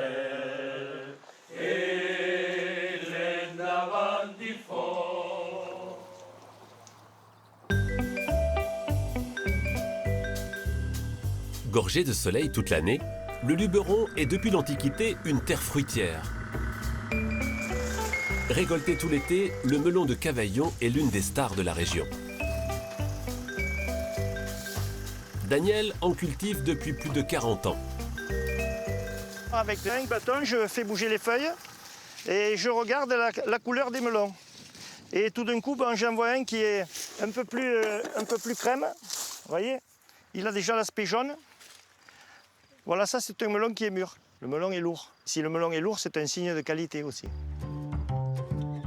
e l'endavanti for. Gorgé de soleil toute l'année, le Luberon est depuis l'Antiquité une terre fruitière. Récolté tout l'été, le melon de Cavaillon est l'une des stars de la région. Daniel en cultive depuis plus de 40 ans. Avec un bâton, je fais bouger les feuilles et je regarde la couleur des melons. Et tout d'un coup, j'en vois un qui est un peu plus crème. Vous voyez, il a déjà l'aspect jaune. Voilà, ça c'est un melon qui est mûr. Le melon est lourd. Si le melon est lourd, c'est un signe de qualité aussi.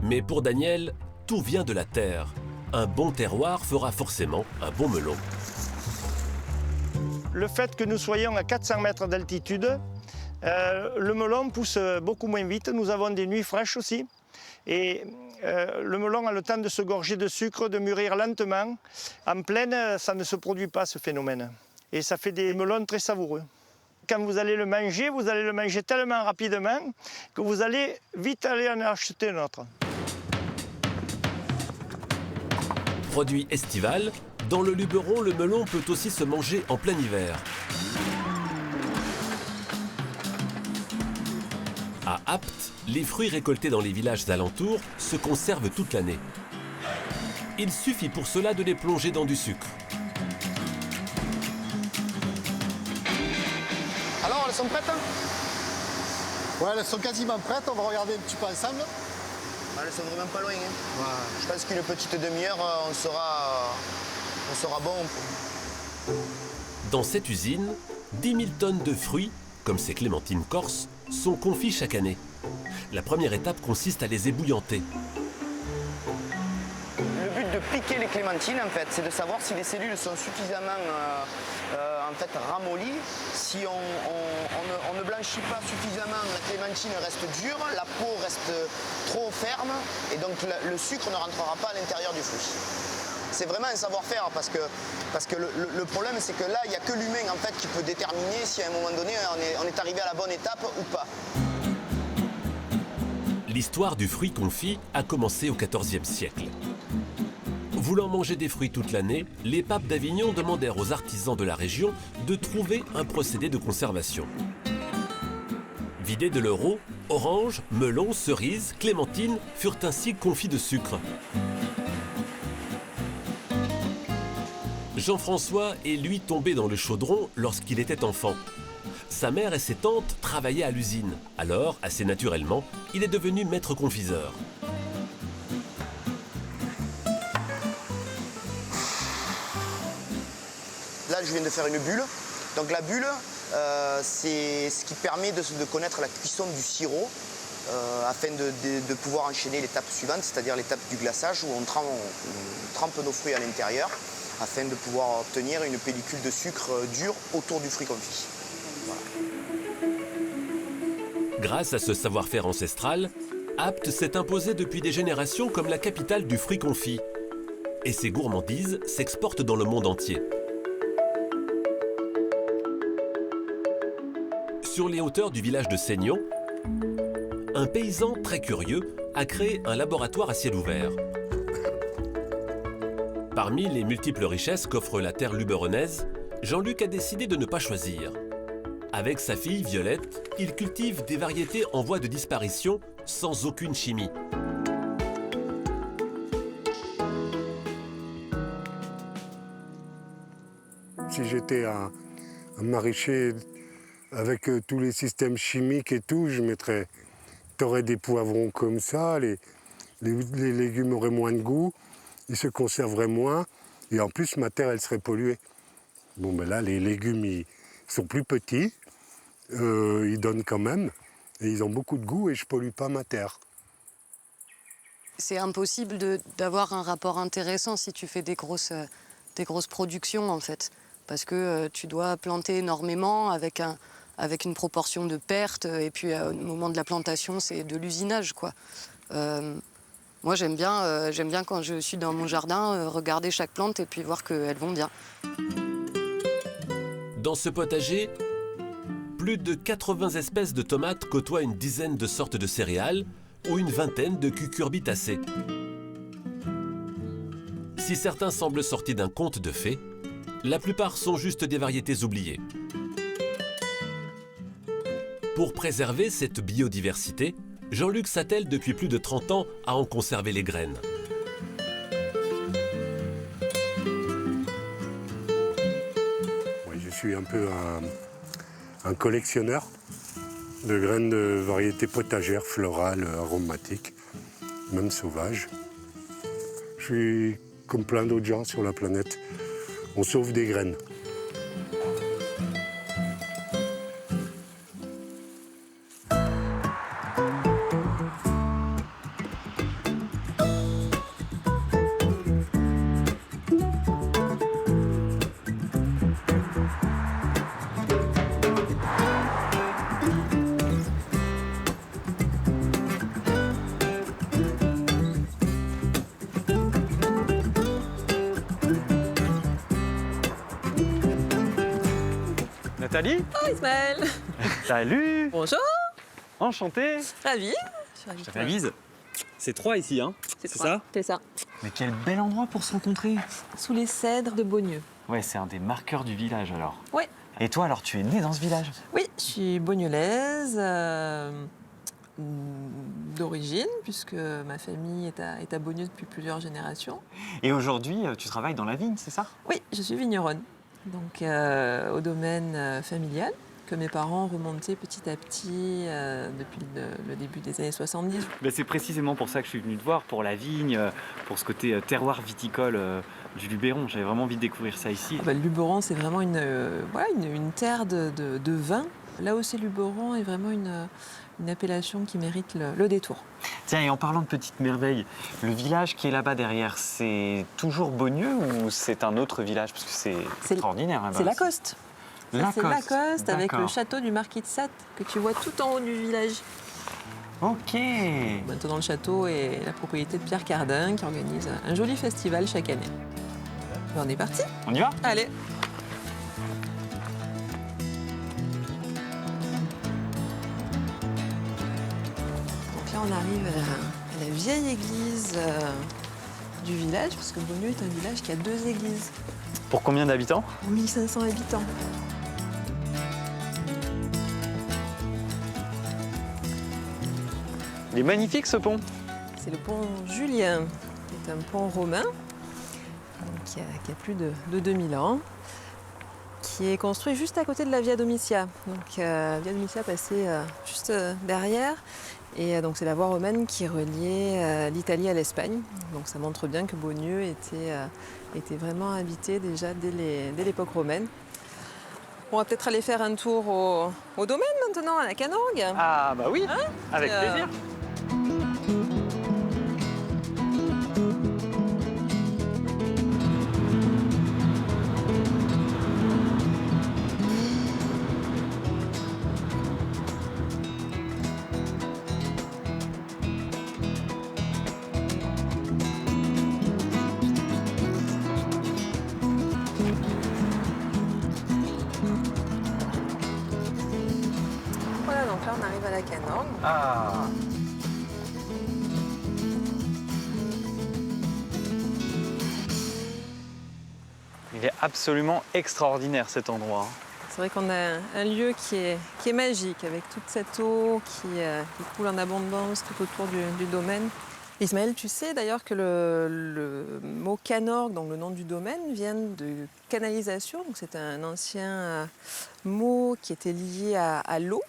Mais pour Daniel, tout vient de la terre. Un bon terroir fera forcément un bon melon. Le fait que nous soyons à 400 mètres d'altitude, le melon pousse beaucoup moins vite. Nous avons des nuits fraîches aussi. Et le melon a le temps de se gorger de sucre, de mûrir lentement. En plaine, ça ne se produit pas ce phénomène. Et ça fait des melons très savoureux. Quand vous allez le manger tellement rapidement que vous allez vite aller en acheter un autre. Produit estival, dans le Luberon, le melon peut aussi se manger en plein hiver. À Apt, les fruits récoltés dans les villages alentours se conservent toute l'année. Il suffit pour cela de les plonger dans du sucre. Alors, elles sont prêtes? Ouais, elles sont quasiment prêtes. On va regarder un petit peu ensemble. Elles sont vraiment pas loin. Hein. Ouais. Je pense qu'une petite demi-heure, on sera bon. Dans cette usine, 10 000 tonnes de fruits, comme ces clémentines corses, sont confies chaque année. La première étape consiste à les ébouillanter. Le but de piquer les clémentines en fait, c'est de savoir si les cellules sont suffisamment en fait ramollies. Si on ne blanchit pas suffisamment, la clémentine reste dure, la peau reste trop ferme et donc le sucre ne rentrera pas à l'intérieur du fruit. C'est vraiment un savoir-faire parce que le problème c'est que là il n'y a que l'humain en fait qui peut déterminer si à un moment donné on est arrivé à la bonne étape ou pas. L'histoire du fruit confit a commencé au XIVe siècle. Voulant manger des fruits toute l'année, les papes d'Avignon demandèrent aux artisans de la région de trouver un procédé de conservation. Vidés de leur eau, oranges, melons, cerises, clémentines furent ainsi confits de sucre. Jean-François est lui tombé dans le chaudron lorsqu'il était enfant. Sa mère et ses tantes travaillaient à l'usine. Alors, assez naturellement, il est devenu maître confiseur. Là, je viens de faire une bulle. Donc la bulle, c'est ce qui permet de connaître la cuisson du sirop afin de pouvoir enchaîner l'étape suivante, c'est-à-dire l'étape du glaçage où on trempe nos fruits à l'intérieur afin de pouvoir obtenir une pellicule de sucre dur autour du fruit confit. Voilà. Grâce à ce savoir-faire ancestral, Apt s'est imposé depuis des générations comme la capitale du fruit confit. Et ses gourmandises s'exportent dans le monde entier. Sur les hauteurs du village de Seignon, un paysan très curieux a créé un laboratoire à ciel ouvert. Parmi les multiples richesses qu'offre la terre luberonnaise, Jean-Luc a décidé de ne pas choisir. Avec sa fille Violette, il cultive des variétés en voie de disparition sans aucune chimie. Si j'étais un maraîcher avec tous les systèmes chimiques et tout, je mettrais... T'aurais des poivrons comme ça, les légumes auraient moins de goût, ils se conserveraient moins, et en plus ma terre elle serait polluée. Bon ben là les légumes ils sont plus petits, ils donnent quand même, et ils ont beaucoup de goût et je pollue pas ma terre. C'est impossible d'avoir un rapport intéressant si tu fais des grosses productions en fait, parce que tu dois planter énormément avec une proportion de pertes, et puis au moment de la plantation, c'est de l'usinage, quoi. Moi, j'aime bien quand je suis dans mon jardin, regarder chaque plante et puis voir qu'elles vont bien. Dans ce potager, plus de 80 espèces de tomates côtoient une dizaine de sortes de céréales ou une vingtaine de cucurbitacées. Si certains semblent sortis d'un conte de fées, la plupart sont juste des variétés oubliées. Pour préserver cette biodiversité, Jean-Luc s'attelle depuis plus de 30 ans à en conserver les graines. Oui, je suis un peu un collectionneur de graines de variétés potagères, florales, aromatiques, même sauvages. Je suis comme plein d'autres gens sur la planète. On sauve des graines. Nathalie? Oh Ismaël! Salut! Bonjour! Enchanté! Ravie! Je te fais la bise. C'est 3 ici, hein? C'est ça? C'est ça. Mais quel bel endroit pour se rencontrer! Sous les cèdres de Beaugneux. Ouais, c'est un des marqueurs du village alors. Ouais. Et toi alors, tu es née dans ce village? Oui, je suis beaugnolaise d'origine, puisque ma famille est à Beaugneux depuis plusieurs générations. Et aujourd'hui, tu travailles dans la vigne, c'est ça? Oui, je suis vigneronne. Donc au domaine familial, que mes parents remontaient petit à petit depuis le début des années 70. Ben, c'est précisément pour ça que je suis venu te voir, pour la vigne, pour ce côté terroir viticole du Luberon. J'avais vraiment envie de découvrir ça ici. Le Luberon, c'est vraiment une terre de vin. Là où c'est Luberon est vraiment une une appellation qui mérite le détour. Tiens, et en parlant de petites merveilles, le village qui est là-bas derrière, c'est toujours Beaunieu ou c'est un autre village? Parce que c'est extraordinaire là-bas. C'est Lacoste. Lacoste. C'est Lacoste avec le D'accord. château du Marquis de Sade que tu vois tout en haut du village. Ok. Maintenant, le château est la propriété de Pierre Cardin qui organise un joli festival chaque année. On est parti. On y va? Allez. Donc là, on arrive à la vieille église du village, parce que Beaunieu est un village qui a 2 églises. Pour combien d'habitants? 1500 habitants. Il est magnifique ce pont. C'est le pont Julien, qui est un pont romain qui a plus de 2000 ans, qui est construit juste à côté de la Via Domitia. Donc Via Domitia passait juste derrière, et donc c'est la voie romaine qui reliait l'Italie à l'Espagne. Donc ça montre bien que Beaunieu était vraiment habité déjà dès l'époque romaine. On va peut-être aller faire un tour au domaine maintenant, à la Canorgue. Ah bah oui, hein? Avec plaisir. Voilà, donc là on arrive à la Canorgue. Ah. Il est absolument extraordinaire cet endroit. C'est vrai qu'on a un lieu qui est magique, avec toute cette eau qui coule en abondance tout autour du domaine. Ismaël, tu sais d'ailleurs que le mot Canorgue, donc le nom du domaine, vient de canalisation. Donc c'est un ancien mot qui était lié à l'eau.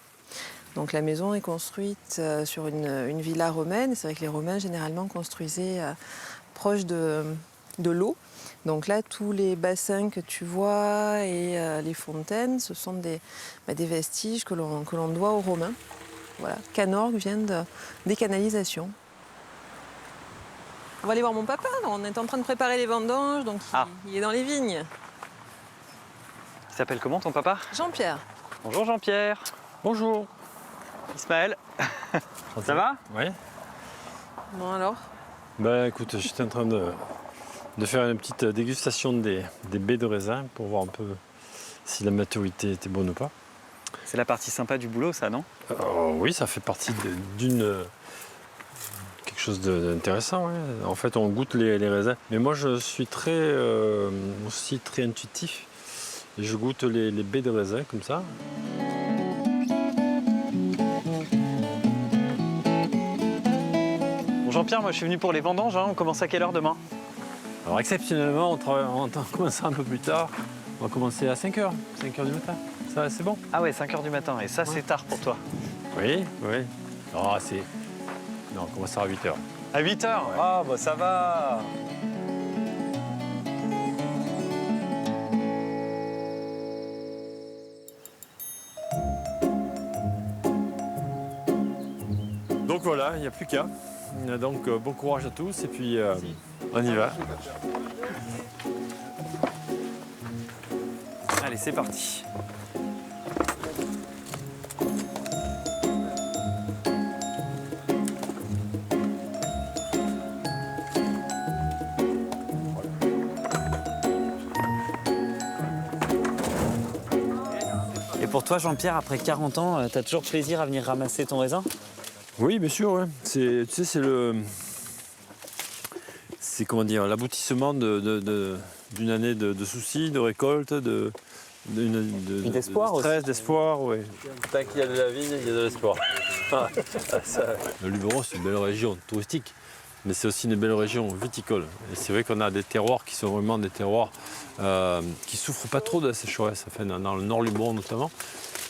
Donc la maison est construite sur une villa romaine. C'est vrai que les Romains généralement construisaient proche de l'eau. Donc là, tous les bassins que tu vois et les fontaines, ce sont des vestiges que l'on doit aux Romains. Voilà, Canorgue vient des canalisations. On va aller voir mon papa, on est en train de préparer les vendanges, donc il est dans les vignes. Il s'appelle comment ton papa? Jean-Pierre. Bonjour Jean-Pierre. Bonjour. Ismaël. Ça va? Oui. Bon alors? Bah écoute, j'étais en train de faire une petite dégustation des baies de raisin pour voir un peu si la maturité était bonne ou pas. C'est la partie sympa du boulot, ça, non? Oui, ça fait partie quelque chose d'intéressant. Ouais. En fait, on goûte les raisins. Mais moi, je suis aussi très intuitif. Et je goûte les baies de raisin comme ça. Bon, Jean-Pierre, moi je suis venu pour les vendanges. On commence à quelle heure demain? Alors exceptionnellement, on commencera un peu plus tard. On va commencer à 5h du matin. Ça, c'est bon? Ah ouais, 5h du matin. Et ça, c'est tard pour toi? Oui, oui. Non, on commencera à 8h. À 8h? Ouais. Ah bah ça va. Donc voilà, il n'y a plus qu'à. Donc bon courage à tous et puis on y va. Allez, c'est parti. Et pour toi, Jean-Pierre, après 40 ans, t'as toujours plaisir à venir ramasser ton raisin? Oui, bien sûr. Ouais. Tu sais, c'est comment dire, l'aboutissement d'une année de soucis, de récolte, d'espoir de stress, aussi. d'espoir. Ouais. Tant qu'il y a de la vigne, il y a de l'espoir. Le Luberon, c'est une belle région touristique, mais c'est aussi une belle région viticole. Et c'est vrai qu'on a des terroirs qui sont vraiment des terroirs qui souffrent pas trop de la sécheresse, enfin, dans le nord Luberon notamment.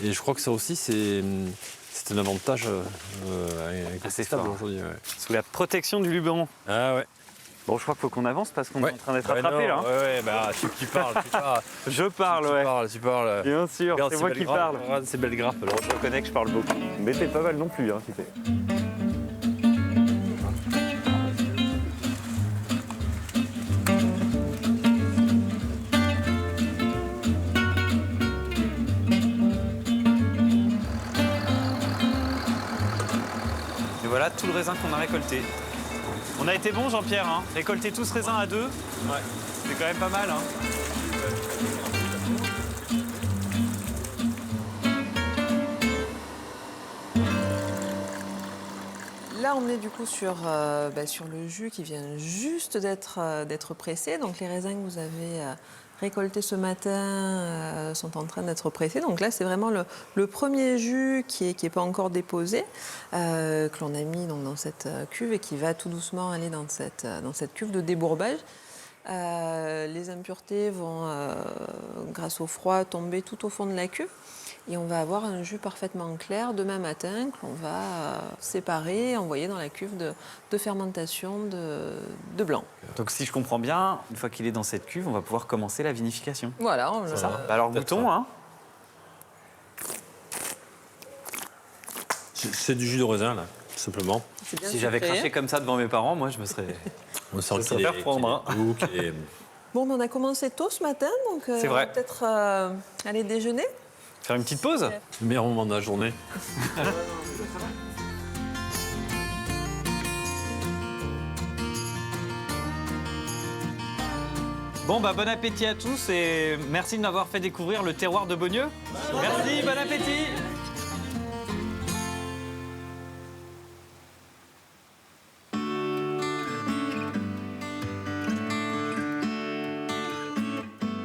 Et je crois que ça aussi, c'est un avantage incontestable aujourd'hui. Ouais. Sous la protection du Luberon. Ah ouais. Bon, je crois qu'il faut qu'on avance parce qu'on est en train d'être attrapé là. Ouais, bah tu parles, tu parles. Je parle, ouais. Tu parles. Bien sûr, c'est moi qui parle. Regarde ces belles grappes. Alors, je reconnais que je parle beaucoup. Mais t'es pas mal non plus, hein, tu sais. Et voilà tout le raisin qu'on a récolté. On a été bon, Jean-Pierre, hein. Récolter tout ce raisin à 2, ouais. C'est quand même pas mal. Hein. Là, on est du coup sur le jus qui vient juste d'être pressé. Donc les raisins que vous avez récoltés ce matin sont en train d'être pressés. Donc là, c'est vraiment le premier jus qui est pas encore déposé, que l'on a mis donc, dans cette cuve et qui va tout doucement aller dans cette cuve de débourbage. Les impuretés vont, grâce au froid, tomber tout au fond de la cuve. Et on va avoir un jus parfaitement clair demain matin que l'on va séparer et envoyer dans la cuve de fermentation de blanc. Donc si je comprends bien, une fois qu'il est dans cette cuve, on va pouvoir commencer la vinification. Voilà. C'est ça. Alors goûtons, hein. C'est du jus de raisin, là, tout simplement. Si j'avais craché comme ça devant mes parents, moi je me serais... On sent qu'il faire prendre. Bon, on a commencé tôt ce matin, donc c'est vrai. Peut-être aller déjeuner. Faire une petite pause. Le meilleur moment de la journée. Bon, bah bon appétit à tous et merci de m'avoir fait découvrir le terroir de Beaunieu. Merci, bon appétit.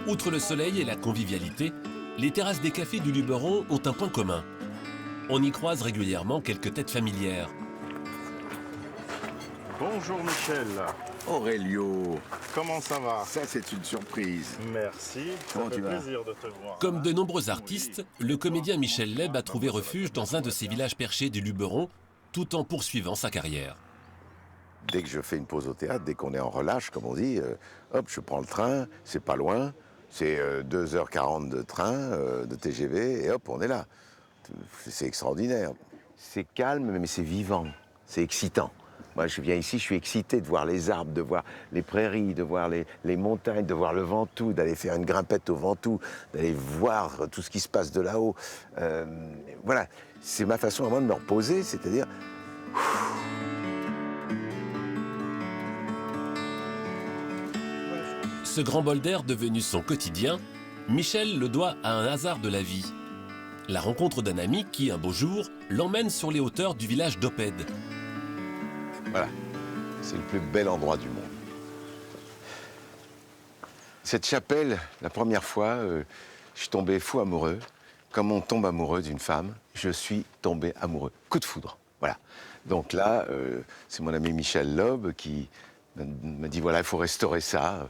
Outre le soleil et la convivialité, les terrasses des cafés du Luberon ont un point commun. On y croise régulièrement quelques têtes familières. Bonjour Michel. Aurélio. Comment ça va? Ça, c'est une surprise. Merci, ça fait plaisir de te voir. Comme de nombreux artistes, le comédien Michel Leb a trouvé refuge dans un de ces villages perchés du Luberon, tout en poursuivant sa carrière. Dès que je fais une pause au théâtre, dès qu'on est en relâche, comme on dit, hop, je prends le train, c'est pas loin. C'est 2h40 de train, de TGV, et hop, on est là. C'est extraordinaire. C'est calme, mais c'est vivant, c'est excitant. Moi, je viens ici, je suis excité de voir les arbres, de voir les prairies, de voir les montagnes, de voir le Ventoux, d'aller faire une grimpette au Ventoux, d'aller voir tout ce qui se passe de là-haut. Voilà, c'est ma façon vraiment de me reposer, c'est-à-dire... Ce grand bol d'air devenu son quotidien, Michel le doit à un hasard de la vie. La rencontre d'un ami qui, un beau jour, l'emmène sur les hauteurs du village d'Opède. Voilà, c'est le plus bel endroit du monde. Cette chapelle, la première fois, je suis tombé fou amoureux. Comme on tombe amoureux d'une femme, je suis tombé amoureux. Coup de foudre, voilà. Donc là, c'est mon ami Michel Loeb qui m'a dit, voilà, il faut restaurer ça.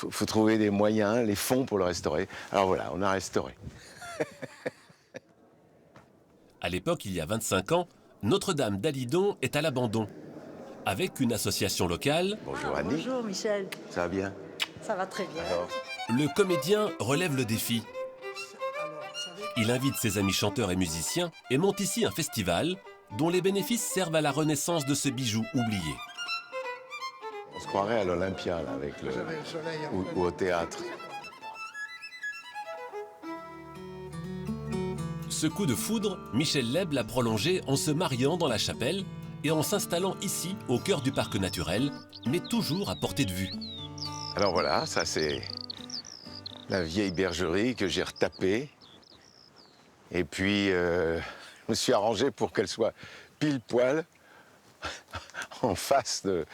Il faut trouver des moyens, les fonds pour le restaurer. Alors voilà, on a restauré. À l'époque, il y a 25 ans, Notre-Dame d'Alidon est à l'abandon. Avec une association locale... Bonjour Annie. Bonjour Michel. Ça va bien? Ça va très bien. Alors, le comédien relève le défi. Il invite ses amis chanteurs et musiciens et monte ici un festival dont les bénéfices servent à la renaissance de ce bijou oublié. on se croirait à l'Olympia, là, avec le... ou au théâtre. Ce coup de foudre, Michel Leb l'a prolongé en se mariant dans la chapelle et en s'installant ici, au cœur du parc naturel, mais toujours à portée de vue. Alors voilà, ça c'est la vieille bergerie que j'ai retapée. Et puis, je me suis arrangé pour qu'elle soit pile poil en face de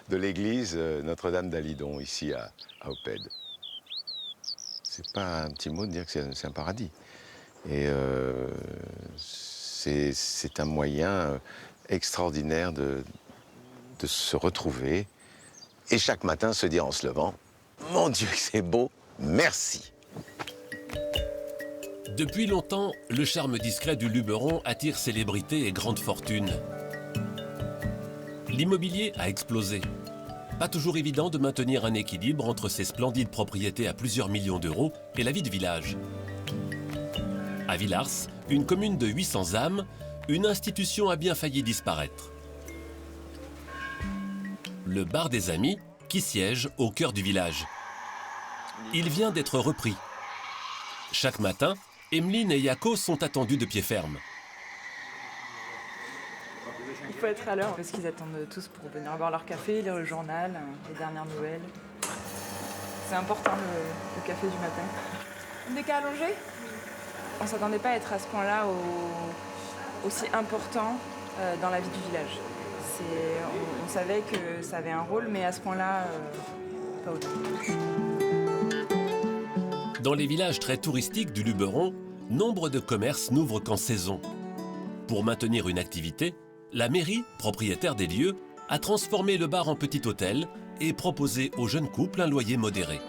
l'église Notre-Dame d'Alidon, ici à Opède. C'est pas un petit mot de dire que c'est un paradis. Et c'est un moyen extraordinaire de se retrouver et chaque matin se dire en se levant, mon Dieu que c'est beau, merci. Depuis longtemps, le charme discret du Luberon attire célébrités et grandes fortunes. L'immobilier a explosé. Pas toujours évident de maintenir un équilibre entre ces splendides propriétés à plusieurs millions d'euros et la vie de village. À Villars, une commune de 800 âmes, une institution a bien failli disparaître. Le bar des amis, qui siège au cœur du village. Il vient d'être repris. Chaque matin, Emeline et Jaco sont attendus de pied ferme. Il faut être à l'heure parce qu'ils attendent tous pour venir boire leur café, lire le journal, les dernières nouvelles. C'est important le café du matin. Des cas allongés ? On ne s'attendait pas à être à ce point-là aussi important dans la vie du village. On savait que ça avait un rôle, mais à ce point-là, pas autant. Dans les villages très touristiques du Luberon, nombre de commerces n'ouvrent qu'en saison. Pour maintenir une activité, la mairie, propriétaire des lieux, a transformé le bar en petit hôtel et proposé aux jeunes couples un loyer modéré.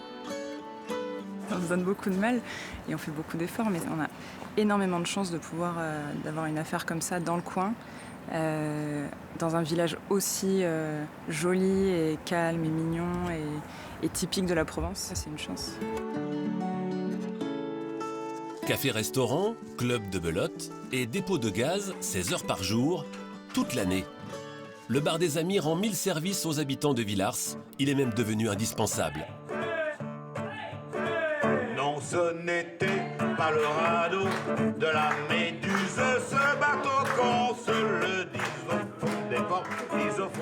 On se donne beaucoup de mal et on fait beaucoup d'efforts, mais on a énormément de chance de pouvoir d'avoir une affaire comme ça dans le coin, dans un village aussi joli et calme et mignon et typique de la Provence. C'est une chance. Café-restaurant, club de belote et dépôt de gaz 16 heures par jour, toute l'année. Le bar des amis rend 1000 services aux habitants de Villars. Il est même devenu indispensable. Non, ce n'était pas le radeau de la Méduse, ce bateau qu'on se le dise au fond des ports.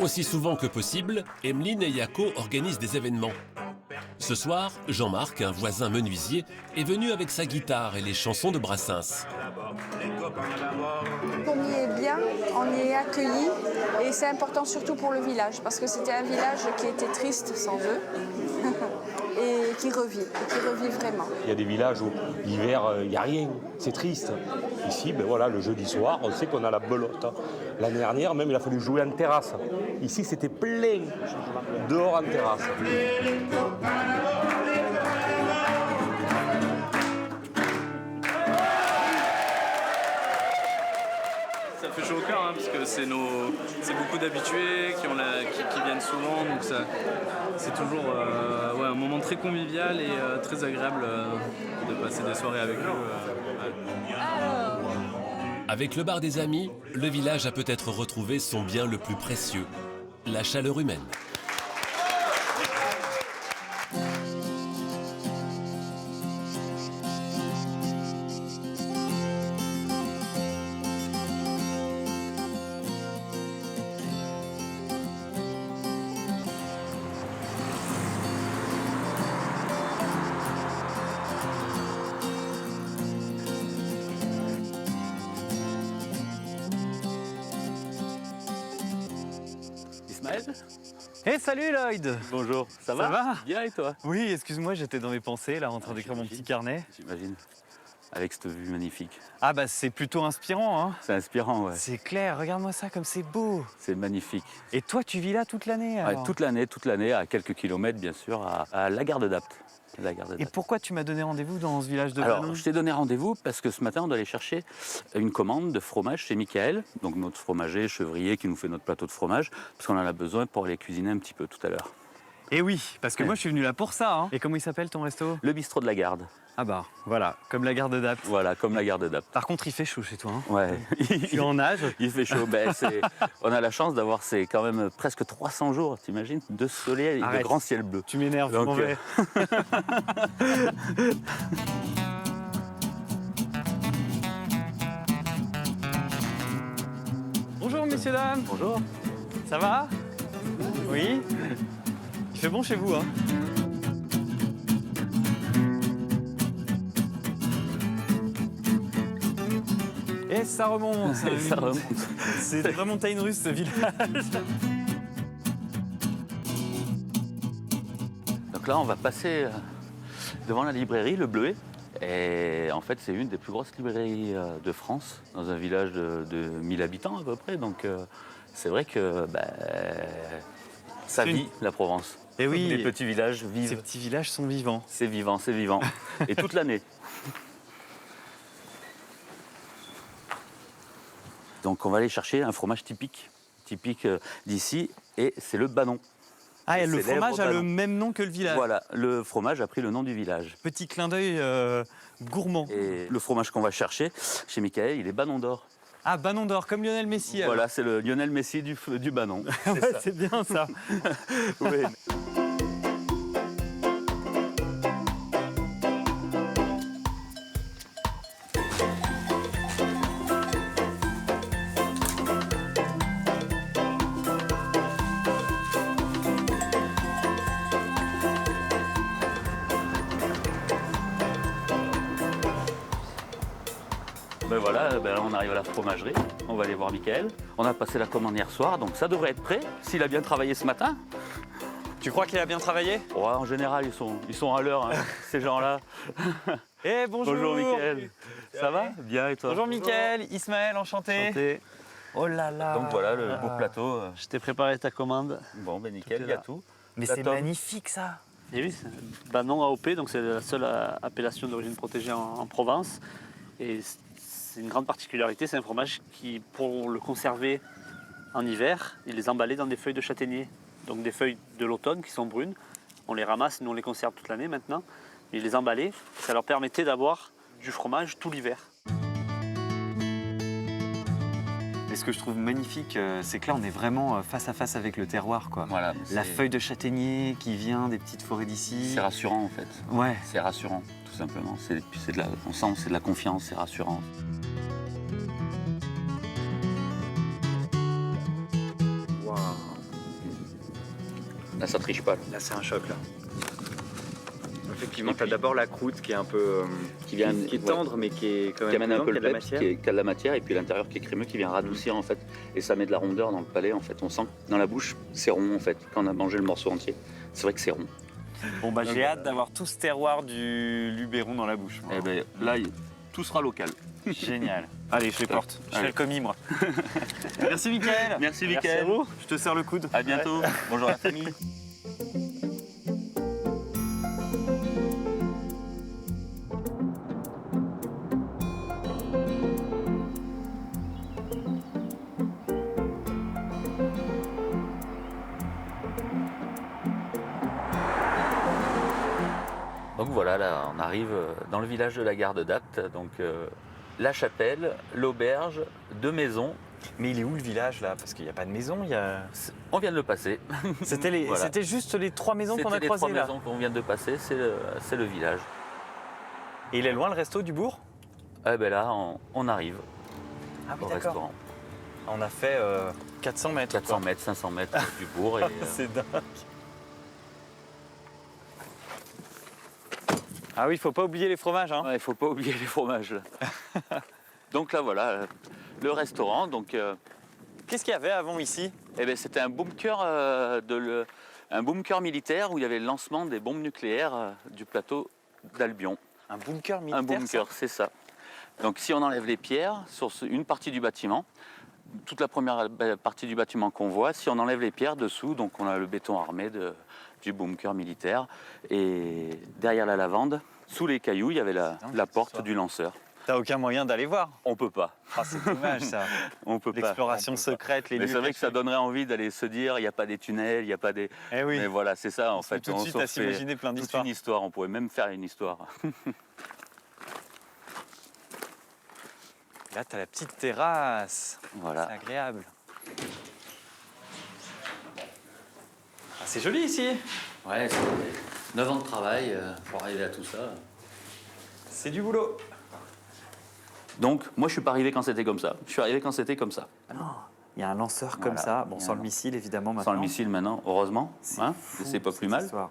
Aussi souvent que possible, Emeline et Jaco organisent des événements. Ce soir, Jean-Marc, un voisin menuisier, est venu avec sa guitare et les chansons de Brassens. On y est bien, on y est accueillis et c'est important surtout pour le village parce que c'était un village qui était triste sans eux et qui revit vraiment. Il y a des villages où l'hiver, il n'y a rien, c'est triste. Ici, ben voilà, le jeudi soir, on sait qu'on a la belote. L'année dernière, même, il a fallu jouer en terrasse. Ici, c'était plein dehors en terrasse. Ça fait chaud au cœur, hein, parce que c'est beaucoup d'habitués qui viennent souvent, donc c'est toujours un moment très convivial et très agréable de passer des soirées avec eux. Ouais. Avec le bar des amis, le village a peut-être retrouvé son bien le plus précieux, la chaleur humaine. Hey, salut Lloyd. Bonjour, ça va Bien et toi? Oui, excuse-moi, j'étais dans mes pensées, là, en train d'écrire mon petit carnet. J'imagine, avec cette vue magnifique. Ah bah c'est plutôt inspirant, hein. C'est inspirant, ouais. C'est clair, regarde-moi ça comme c'est beau. C'est magnifique. Et toi, tu vis là toute l'année alors? Toute l'année, à quelques kilomètres, bien sûr, à la gare de Dapte. Et pourquoi tu m'as donné rendez-vous dans ce village de Alors, Banon? je t'ai donné rendez-vous parce que ce matin, on doit aller chercher une commande de fromage chez Michael, donc notre fromager chevrier qui nous fait notre plateau de fromage, parce qu'on en a besoin pour aller cuisiner un petit peu tout à l'heure. Et oui, parce que moi je suis venu là pour ça. Hein. Et comment il s'appelle ton resto? Le bistrot de la Garde. Ah bah, voilà, comme la gare de Dapte. Voilà, comme la gare de Dapte. Par contre, il fait chaud chez toi. Hein. Ouais. Tu es en nage? Il fait chaud. On a la chance d'avoir quand même presque 300 jours, t'imagines, de soleil et de grand ciel bleu. Tu m'énerves, je m'en vais. Bonjour messieurs, dames. Bonjour. Ça va? Oui. Il fait bon chez vous, hein? Et ça remonte. Et ça remonte. C'est des montagnes russes, ce village. Donc là, on va passer devant la librairie Le Bleuet. Et en fait, c'est une des plus grosses librairies de France, dans un village de 1000 habitants à peu près. Donc c'est vrai que ça vit, la Provence. Et oui. Les petits villages vivent. Ces petits villages sont vivants. C'est vivant, c'est vivant. Et toute l'année. Donc on va aller chercher un fromage typique d'ici, et c'est le Banon. Ah, et le célèbre fromage a le Banon. même nom que le village. Voilà, le fromage a pris le nom du village. Petit clin d'œil gourmand. Et le fromage qu'on va chercher chez Michael, il est Banon d'or. Ah, Banon d'or, comme Lionel Messi. Voilà, c'est le Lionel Messi du Banon. Ouais, c'est bien ça. Oui. Ben voilà, on arrive à la fromagerie, on va aller voir Michael. On a passé la commande hier soir, donc ça devrait être prêt, s'il a bien travaillé ce matin. Tu crois qu'il a bien travaillé? Ouais, en général, ils sont à l'heure, hein, ces gens-là. Eh, bonjour. Bonjour Michael. Ça va? Bien, et toi? Bonjour Michael, Ismaël, enchanté. Enchanté. Oh là là. Donc voilà, le beau plateau. Je t'ai préparé ta commande. Bon, ben nickel, il y a tout. Mais La c'est tome. magnifique ça. Et oui, c'est Banon AOP, donc c'est la seule appellation d'origine protégée en Provence. Et c'est une grande particularité, c'est un fromage qui, pour le conserver en hiver, il les emballait dans des feuilles de châtaignier. Donc des feuilles de l'automne qui sont brunes. On les ramasse, nous on les conserve toute l'année maintenant. Mais il les emballait, ça leur permettait d'avoir du fromage tout l'hiver. Et ce que je trouve magnifique, c'est que là, on est vraiment face à face avec le terroir, quoi. Voilà, La feuille de châtaignier qui vient des petites forêts d'ici. C'est rassurant en fait. Ouais. C'est rassurant, tout simplement. On sent c'est de la confiance, c'est rassurant. Waouh. Là, ça triche pas. Là, c'est un choc, là. Effectivement, tu as d'abord la croûte qui est un peu. qui est tendre, mais qui est quand même. Qui amène un peu qui le a de la peps, matière. qui a de la matière, et puis l'intérieur qui est crémeux, qui vient radoucir en fait. Et ça met de la rondeur dans le palais en fait. On sent que dans la bouche, c'est rond en fait, quand on a mangé le morceau entier. C'est vrai que c'est rond. Bon, bah, j'ai hâte d'avoir tout ce terroir du Luberon dans la bouche. Et ben là, tout sera local. Génial. Allez, je les porte. Je fais Allez. le commis, moi. Merci, Mickaël. Merci, Mickaël. à vous. Je te serre le coude. À bientôt. Bonjour la famille. Donc voilà, là, on arrive dans le village de la Garde d'Acte. Donc la chapelle, l'auberge, 2 maisons. Mais il est où le village, là? Parce qu'il n'y a pas de maison, il y a... On vient de le passer. C'était Voilà. c'était juste les 3 maisons qu'on a C'était les croisées, 3 là. maisons qu'on vient de passer, c'est le village. Et il est loin, le resto du bourg? Eh ben là, on arrive Ah oui, au d'accord. restaurant. On a fait 400 mètres. 400 mètres, 500 mètres du bourg. Et, C'est dingue. Ah oui, il faut pas oublier les fromages, hein. il ne faut pas oublier les fromages. Là. Donc là, voilà, le restaurant. Donc, qu'est-ce qu'il y avait avant ici? Eh ben, c'était un bunker, un bunker militaire où il y avait le lancement des bombes nucléaires du plateau d'Albion. Un bunker militaire? Un bunker, c'est ça. Donc si on enlève les pierres sur une partie du bâtiment, toute la première partie du bâtiment qu'on voit, si on enlève les pierres dessous, donc on a le béton armé du bunker militaire. Et derrière la lavande, sous les cailloux, il y avait la porte du lanceur. T'as aucun moyen d'aller voir? On peut pas. Ah, c'est dommage ça. On peut pas. L'exploration secrète, les Mais lieux c'est vrai que ça cachés. donnerait envie d'aller se dire, il n'y a pas des tunnels, il n'y a pas des... Eh oui. Mais voilà, c'est ça en se met fait. tout de suite à s'imaginer plein toute d'histoires. une histoire, on pourrait même faire une histoire. Là, t'as la petite terrasse. Voilà. C'est agréable. Ah, c'est joli ici. Ouais, c'est 9 ans de travail pour arriver à tout ça. C'est du boulot. Donc, moi, je suis pas arrivé quand c'était comme ça. Je suis arrivé quand c'était comme ça. Il y a un lanceur comme Voilà. ça. Bon, sans le missile, évidemment, maintenant. Sans le missile maintenant, heureusement. Hein, c'est pas plus mal. Histoire.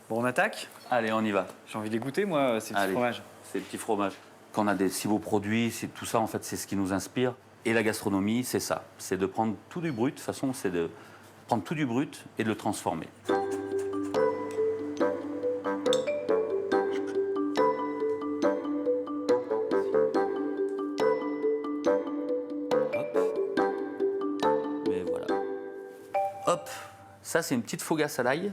Bon, on attaque? Allez, on y va. J'ai envie de les goûter, moi, ces petits Allez, fromages. Ces petits fromages. Qu'on a des si beaux produits, c'est tout ça, en fait, c'est ce qui nous inspire. Et la gastronomie, c'est ça. C'est de prendre tout du brut. De toute façon, c'est de prendre tout du brut et de le transformer. Mais voilà. Hop, ça c'est une petite fougasse à l'ail.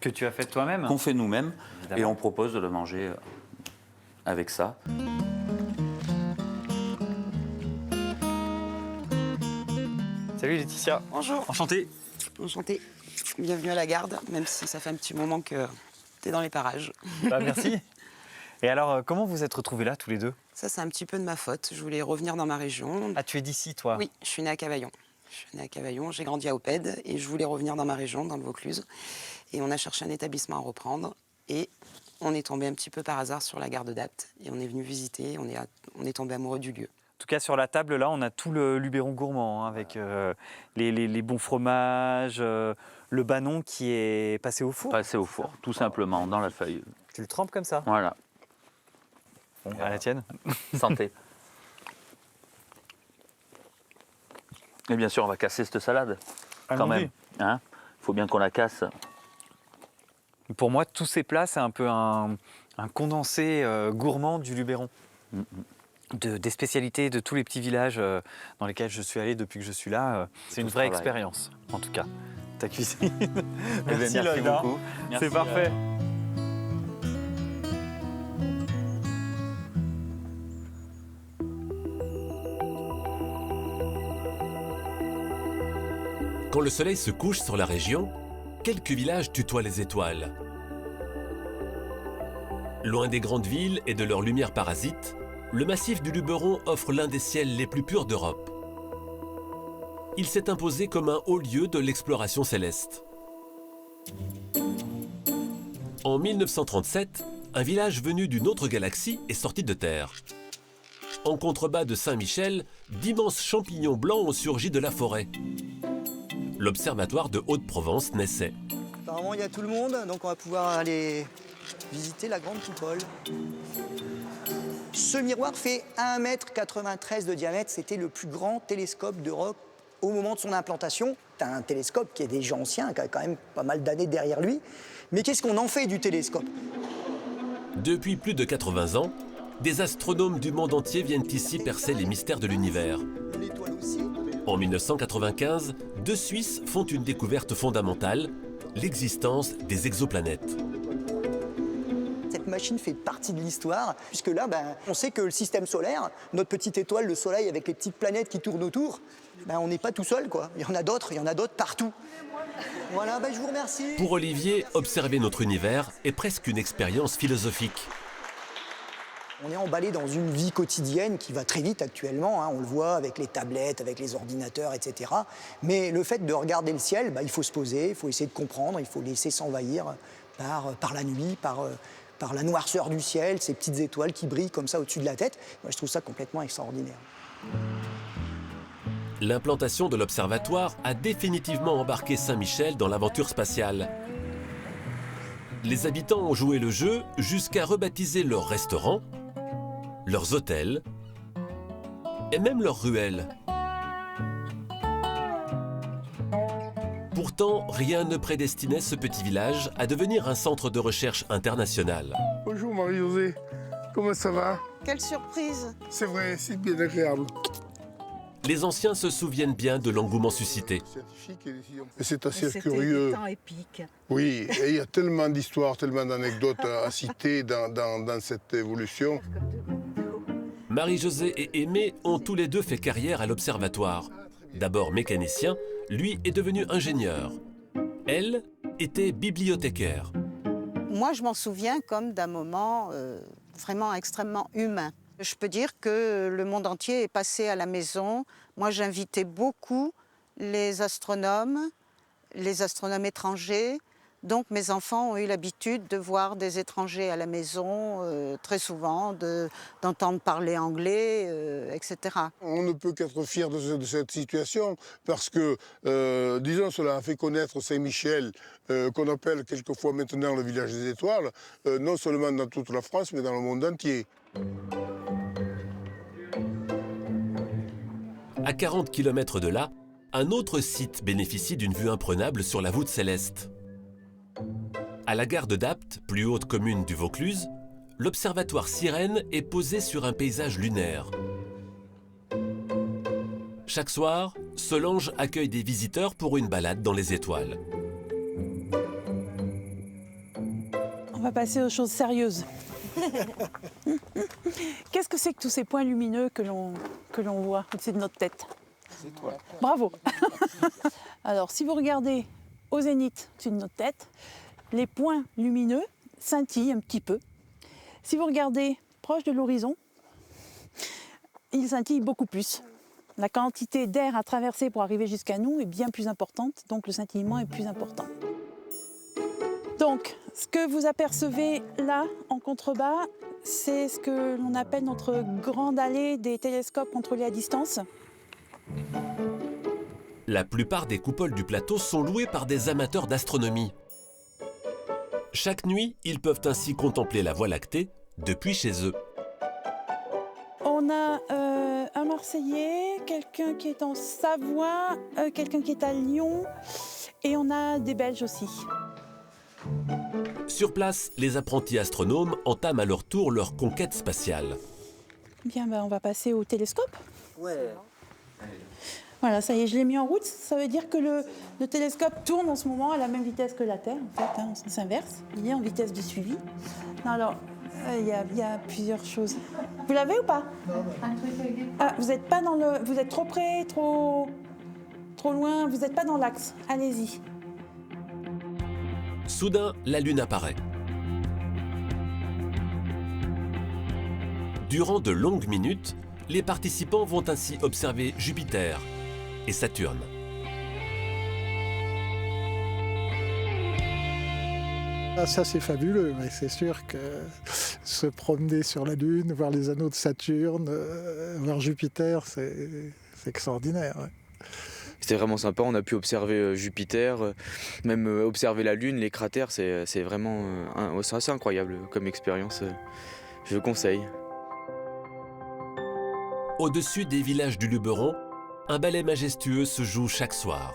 Que tu as fait toi-même? Qu'on fait nous-mêmes. Évidemment. Et on propose de le manger avec ça. Salut Laetitia. Bonjour. Enchanté. Enchanté. Bienvenue à la garde, même si ça fait un petit moment que tu es dans les parages. Bah, merci. Et alors, comment vous êtes retrouvés là, tous les deux? Ça, c'est un petit peu de ma faute. Je voulais revenir dans ma région. Ah, tu es d'ici, toi? Oui, je suis née à Cavaillon. J'ai grandi à Oppède et je voulais revenir dans ma région, dans le Vaucluse. Et on a cherché un établissement à reprendre et on est tombé un petit peu par hasard sur la gare de d'Apt. Et on est venu visiter, on est tombé amoureux du lieu. En tout cas, sur la table, là, on a tout le Luberon gourmand, hein, avec les bons fromages, le banon qui est passé au four. Passé au four, tout simplement, dans la feuille. Tu le trempes comme ça? Voilà. Bon, à la tienne. Santé. Et bien sûr, on va casser cette salade, quand même. Hein, faut bien qu'on la casse. Pour moi, tous ces plats, c'est un peu un condensé gourmand du Luberon. Des spécialités de tous les petits villages dans lesquels je suis allé depuis que je suis là. C'est une vraie expérience, en tout cas, ta cuisine. Merci beaucoup. C'est parfait. Quand le soleil se couche sur la région, quelques villages tutoient les étoiles. Loin des grandes villes et de leurs lumières parasites, le massif du Luberon offre l'un des ciels les plus purs d'Europe. Il s'est imposé comme un haut lieu de l'exploration céleste. En 1937, un village venu d'une autre galaxie est sorti de terre. En contrebas de Saint-Michel, d'immenses champignons blancs ont surgi de la forêt. L'Observatoire de Haute-Provence naissait. Apparemment, il y a tout le monde, donc on va pouvoir aller visiter la grande coupole. Ce miroir fait 1,93 m de diamètre. C'était le plus grand télescope d'Europe au moment de son implantation. C'est un télescope qui est déjà ancien, qui a quand même pas mal d'années derrière lui. Mais qu'est-ce qu'on en fait du télescope? Depuis plus de 80 ans, des astronomes du monde entier viennent ici percer les mystères de l'univers. En 1995, deux Suisses font une découverte fondamentale, l'existence des exoplanètes. Cette machine fait partie de l'histoire, puisque là, on sait que le système solaire, notre petite étoile, le Soleil, avec les petites planètes qui tournent autour, on n'est pas tout seul, quoi. Il y en a d'autres partout. Voilà, je vous remercie. Pour Olivier, observer notre univers est presque une expérience philosophique. On est emballé dans une vie quotidienne qui va très vite actuellement, hein, on le voit avec les tablettes, avec les ordinateurs, etc. Mais le fait de regarder le ciel, il faut se poser, il faut essayer de comprendre, il faut laisser s'envahir par la nuit, par la noirceur du ciel, ces petites étoiles qui brillent comme ça au-dessus de la tête. Moi, je trouve ça complètement extraordinaire. L'implantation de l'observatoire a définitivement embarqué Saint-Michel dans l'aventure spatiale. Les habitants ont joué le jeu jusqu'à rebaptiser leurs restaurants, leurs hôtels et même leurs ruelles. Pourtant, rien ne prédestinait ce petit village à devenir un centre de recherche international. Bonjour Marie-Josée, comment ça va? Quelle surprise! C'est vrai, c'est bien agréable. Les anciens se souviennent bien de l'engouement suscité. C'est assez curieux. C'était épique. Oui, et il y a tellement d'histoires, tellement d'anecdotes à citer dans cette évolution. Marie-Josée et Aimé ont tous les deux fait carrière à l'observatoire. D'abord mécanicien, lui est devenu ingénieur. Elle était bibliothécaire. Moi, je m'en souviens comme d'un moment vraiment extrêmement humain. Je peux dire que le monde entier est passé à la maison. Moi, j'invitais beaucoup les astronomes étrangers. Donc, mes enfants ont eu l'habitude de voir des étrangers à la maison très souvent, d'entendre parler anglais, etc. On ne peut qu'être fier de cette situation parce que, disons, cela a fait connaître Saint-Michel, qu'on appelle quelquefois maintenant le village des étoiles, non seulement dans toute la France, mais dans le monde entier. À 40 km de là, un autre site bénéficie d'une vue imprenable sur la voûte céleste. À la gare de d'Apt, plus haute commune du Vaucluse, l'observatoire Sirène est posé sur un paysage lunaire. Chaque soir, Solange accueille des visiteurs pour une balade dans les étoiles. On va passer aux choses sérieuses. Qu'est-ce que c'est que tous ces points lumineux que l'on voit au-dessus de notre tête? C'est toi. Bravo. Alors, si vous regardez au zénith au-dessus de notre tête, les points lumineux scintillent un petit peu. Si vous regardez proche de l'horizon, ils scintillent beaucoup plus. La quantité d'air à traverser pour arriver jusqu'à nous est bien plus importante, donc le scintillement est plus important. Donc, ce que vous apercevez là, en contrebas, c'est ce que l'on appelle notre grande allée des télescopes contrôlés à distance. La plupart des coupoles du plateau sont louées par des amateurs d'astronomie. Chaque nuit, ils peuvent ainsi contempler la Voie lactée depuis chez eux. On a un Marseillais, quelqu'un qui est en Savoie, quelqu'un qui est à Lyon, et on a des Belges aussi. Sur place, les apprentis astronomes entament à leur tour leur conquête spatiale. Bien, on va passer au télescope. Ouais. Voilà, ça y est, je l'ai mis en route. Ça veut dire que le télescope tourne en ce moment à la même vitesse que la Terre, en fait, hein, on s'inverse. Il est en vitesse de suivi. Alors, il y a plusieurs choses. Vous l'avez ou pas? Ah, vous êtes pas dans le... Vous êtes trop près, trop loin, vous n'êtes pas dans l'axe. Allez-y. Soudain, la Lune apparaît. Durant de longues minutes, les participants vont ainsi observer Jupiter et Saturne. Ah, ça c'est fabuleux, mais c'est sûr que se promener sur la Lune, voir les anneaux de Saturne, voir Jupiter, c'est extraordinaire. Ouais. C'était vraiment sympa, on a pu observer Jupiter, même observer la Lune, les cratères, c'est vraiment c'est assez incroyable comme expérience, je conseille. Au-dessus des villages du Luberon, un ballet majestueux se joue chaque soir.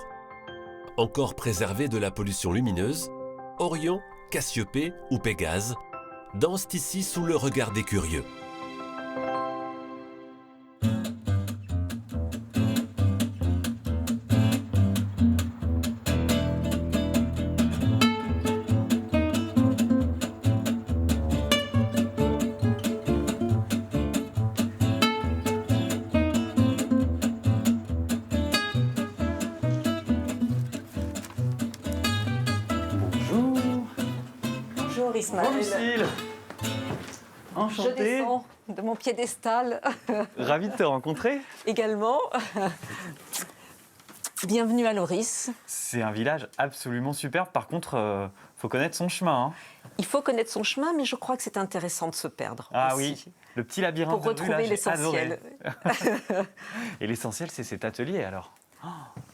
Encore préservés de la pollution lumineuse, Orion, Cassiopée ou Pégase dansent ici sous le regard des curieux. Bonjour Ismaël. Bonjour Lucille. Enchanté. Je descends de mon piédestal. Ravi de te rencontrer. Également. Bienvenue à Loris. C'est un village absolument superbe. Par contre, faut connaître son chemin. Hein. Il faut connaître son chemin, mais je crois que c'est intéressant de se perdre. Ah aussi. Oui, le petit labyrinthe pour de retrouver rue, là, l'essentiel. Et l'essentiel, c'est cet atelier alors.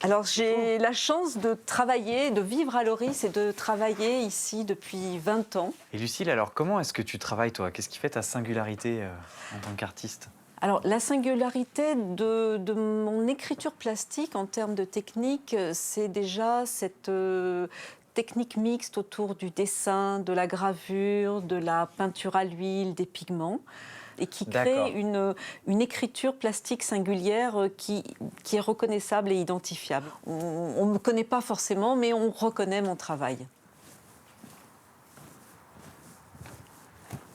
Alors j'ai la chance de travailler, de vivre à Loris et de travailler ici depuis 20 ans. Et Lucille, alors comment est-ce que tu travailles toi? Qu'est-ce qui fait ta singularité en tant qu'artiste? Alors la singularité de mon écriture plastique en termes de technique, c'est déjà cette technique mixte autour du dessin, de la gravure, de la peinture à l'huile, des pigments, et qui crée une écriture plastique singulière qui est reconnaissable et identifiable. On ne me connaît pas forcément, mais on reconnaît mon travail.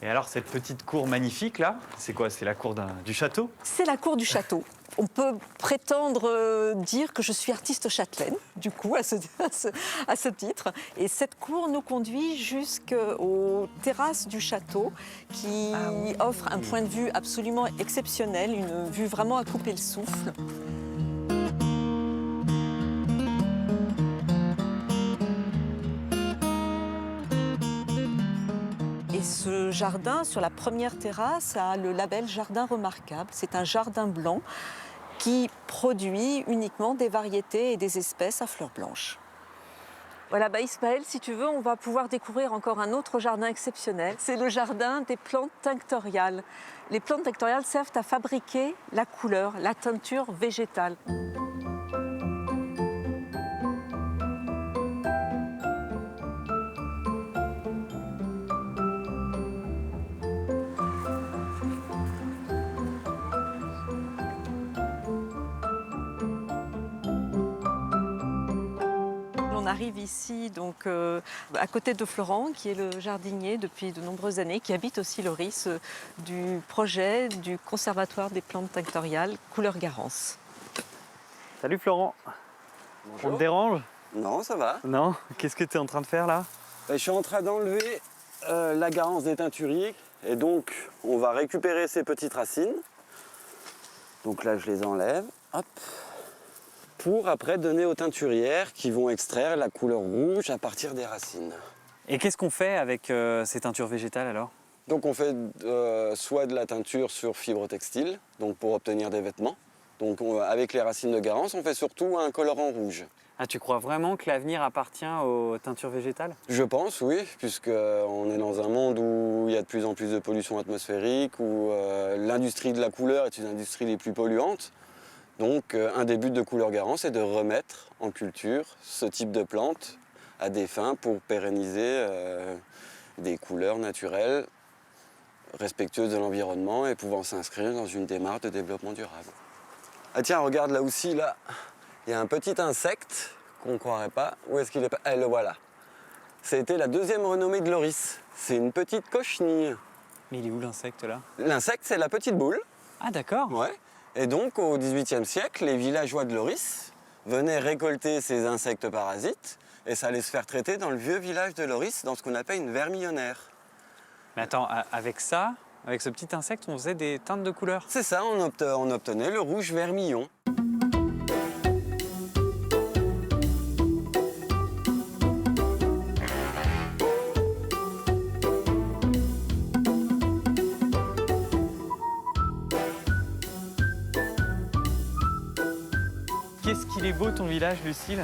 Et alors cette petite cour magnifique là, c'est quoi? C'est la cour du château? C'est la cour du château. On peut prétendre dire que je suis artiste châtelaine, du coup, à ce titre. Et cette cour nous conduit jusqu'aux terrasses du château qui offrent un point de vue absolument exceptionnel, une vue vraiment à couper le souffle. Et ce jardin, sur la première terrasse, a le label Jardin Remarquable. C'est un jardin blanc qui produit uniquement des variétés et des espèces à fleurs blanches. Voilà, Ismaël, si tu veux, on va pouvoir découvrir encore un autre jardin exceptionnel. C'est le jardin des plantes tinctoriales. Les plantes tinctoriales servent à fabriquer la couleur, la teinture végétale. On arrive ici donc, à côté de Florent, qui est le jardinier depuis de nombreuses années, qui habite aussi Loris, du projet du Conservatoire des plantes tinctoriales Couleur Garance. Salut Florent. Bonjour. On te dérange? Non, ça va. Non? Qu'est-ce que tu es en train de faire là? Je suis en train d'enlever la garance des teinturiers. Et donc, on va récupérer ces petites racines. Donc là, je les enlève. Hop. Pour après donner aux teinturières qui vont extraire la couleur rouge à partir des racines. Et qu'est-ce qu'on fait avec ces teintures végétales alors? Donc on fait soit de la teinture sur fibre textile, donc pour obtenir des vêtements. Donc avec les racines de garance, on fait surtout un colorant rouge. Ah, tu crois vraiment que l'avenir appartient aux teintures végétales? Je pense, oui, puisqu'on est dans un monde où il y a de plus en plus de pollution atmosphérique, où l'industrie de la couleur est une industrie des plus polluantes. Donc un des buts de Couleurs Garance est de remettre en culture ce type de plantes à des fins pour pérenniser des couleurs naturelles, respectueuses de l'environnement et pouvant s'inscrire dans une démarche de développement durable. Ah tiens, regarde là aussi, là, il y a un petit insecte qu'on ne croirait pas. Où est-ce qu'il est? Eh, le voilà. C'était la deuxième renommée de l'oris. C'est une petite cochenille. Mais il est où l'insecte là? L'insecte, c'est la petite boule. Ah d'accord. Ouais. Et donc, au XVIIIe siècle, les villageois de Loris venaient récolter ces insectes parasites et ça allait se faire traiter dans le vieux village de Loris, dans ce qu'on appelle une vermillonnaire. Mais attends, avec ça, avec ce petit insecte, on faisait des teintes de couleurs? C'est ça, on obtenait le rouge vermillon. Qu'est-ce qu'il est beau ton village, Lucille?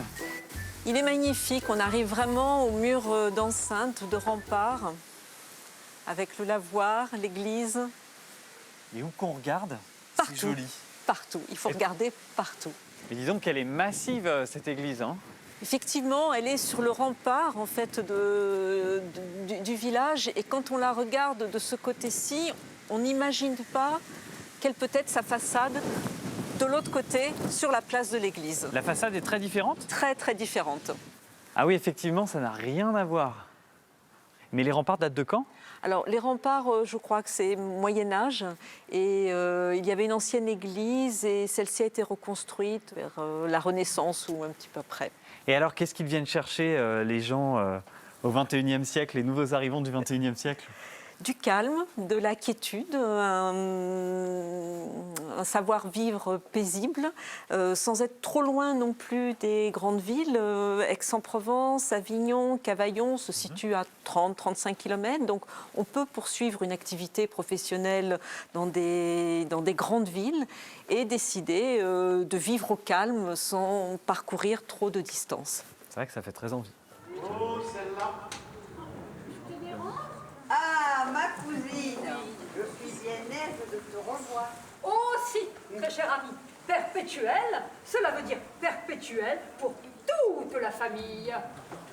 Il est magnifique, on arrive vraiment au mur d'enceinte, de rempart, avec le lavoir, l'église. Et où qu'on regarde, c'est joli. Partout, il faut regarder partout. Mais dis donc qu'elle est massive, cette église, hein? Effectivement, elle est sur le rempart en fait, du village, et quand on la regarde de ce côté-ci, on n'imagine pas quelle peut être sa façade de l'autre côté, sur la place de l'église. La façade est très différente? Très, très différente. Ah oui, effectivement, ça n'a rien à voir. Mais les remparts datent de quand? Alors, les remparts, je crois que c'est Moyen-Âge. Et il y avait une ancienne église et celle-ci a été reconstruite vers la Renaissance ou un petit peu après. Et alors, qu'est-ce qu'ils viennent chercher, les gens, au XXIe siècle, les nouveaux arrivants du XXIe siècle? Du calme, de la quiétude, un savoir-vivre paisible, sans être trop loin non plus des grandes villes. Aix-en-Provence, Avignon, Cavaillon se situent à 30-35 km. Donc on peut poursuivre une activité professionnelle dans des grandes villes et décider de vivre au calme sans parcourir trop de distance. C'est vrai que ça fait très envie. Oh, celle-là. Ah, ma cousine, je suis bien aise de te revoir. Oh si, très cher ami, perpétuel, cela veut dire perpétuel pour toute la famille.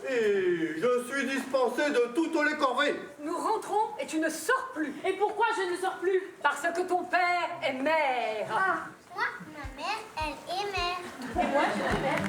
Et je suis dispensé de toutes les corvées. Nous rentrons et tu ne sors plus. Et pourquoi je ne sors plus? Parce que ton père est maire. Ah, moi, ma mère, elle est mère. Et moi, je suis mère.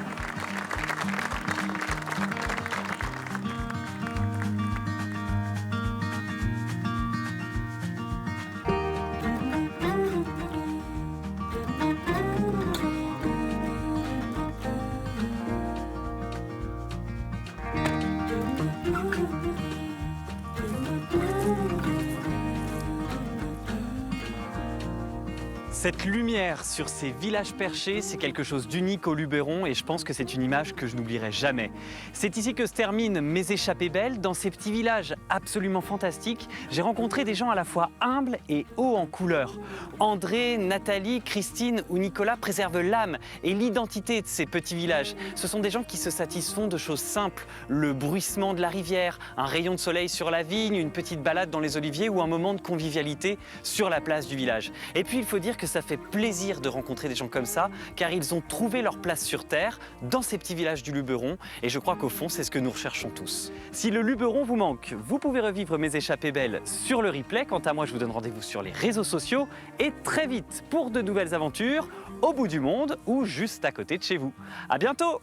Cette lumière sur ces villages perchés, c'est quelque chose d'unique au Luberon et je pense que c'est une image que je n'oublierai jamais. C'est ici que se terminent mes échappées belles. Dans ces petits villages absolument fantastiques, j'ai rencontré des gens à la fois humbles et hauts en couleur. André, Nathalie, Christine ou Nicolas préservent l'âme et l'identité de ces petits villages. Ce sont des gens qui se satisfont de choses simples, le bruissement de la rivière, un rayon de soleil sur la vigne, une petite balade dans les oliviers ou un moment de convivialité sur la place du village. Et puis il faut dire que ça fait plaisir de rencontrer des gens comme ça, car ils ont trouvé leur place sur Terre, dans ces petits villages du Luberon, et je crois qu'au fond, c'est ce que nous recherchons tous. Si le Luberon vous manque, vous pouvez revivre mes échappées belles sur le replay. Quant à moi, je vous donne rendez-vous sur les réseaux sociaux, et très vite pour de nouvelles aventures, au bout du monde ou juste à côté de chez vous. À bientôt!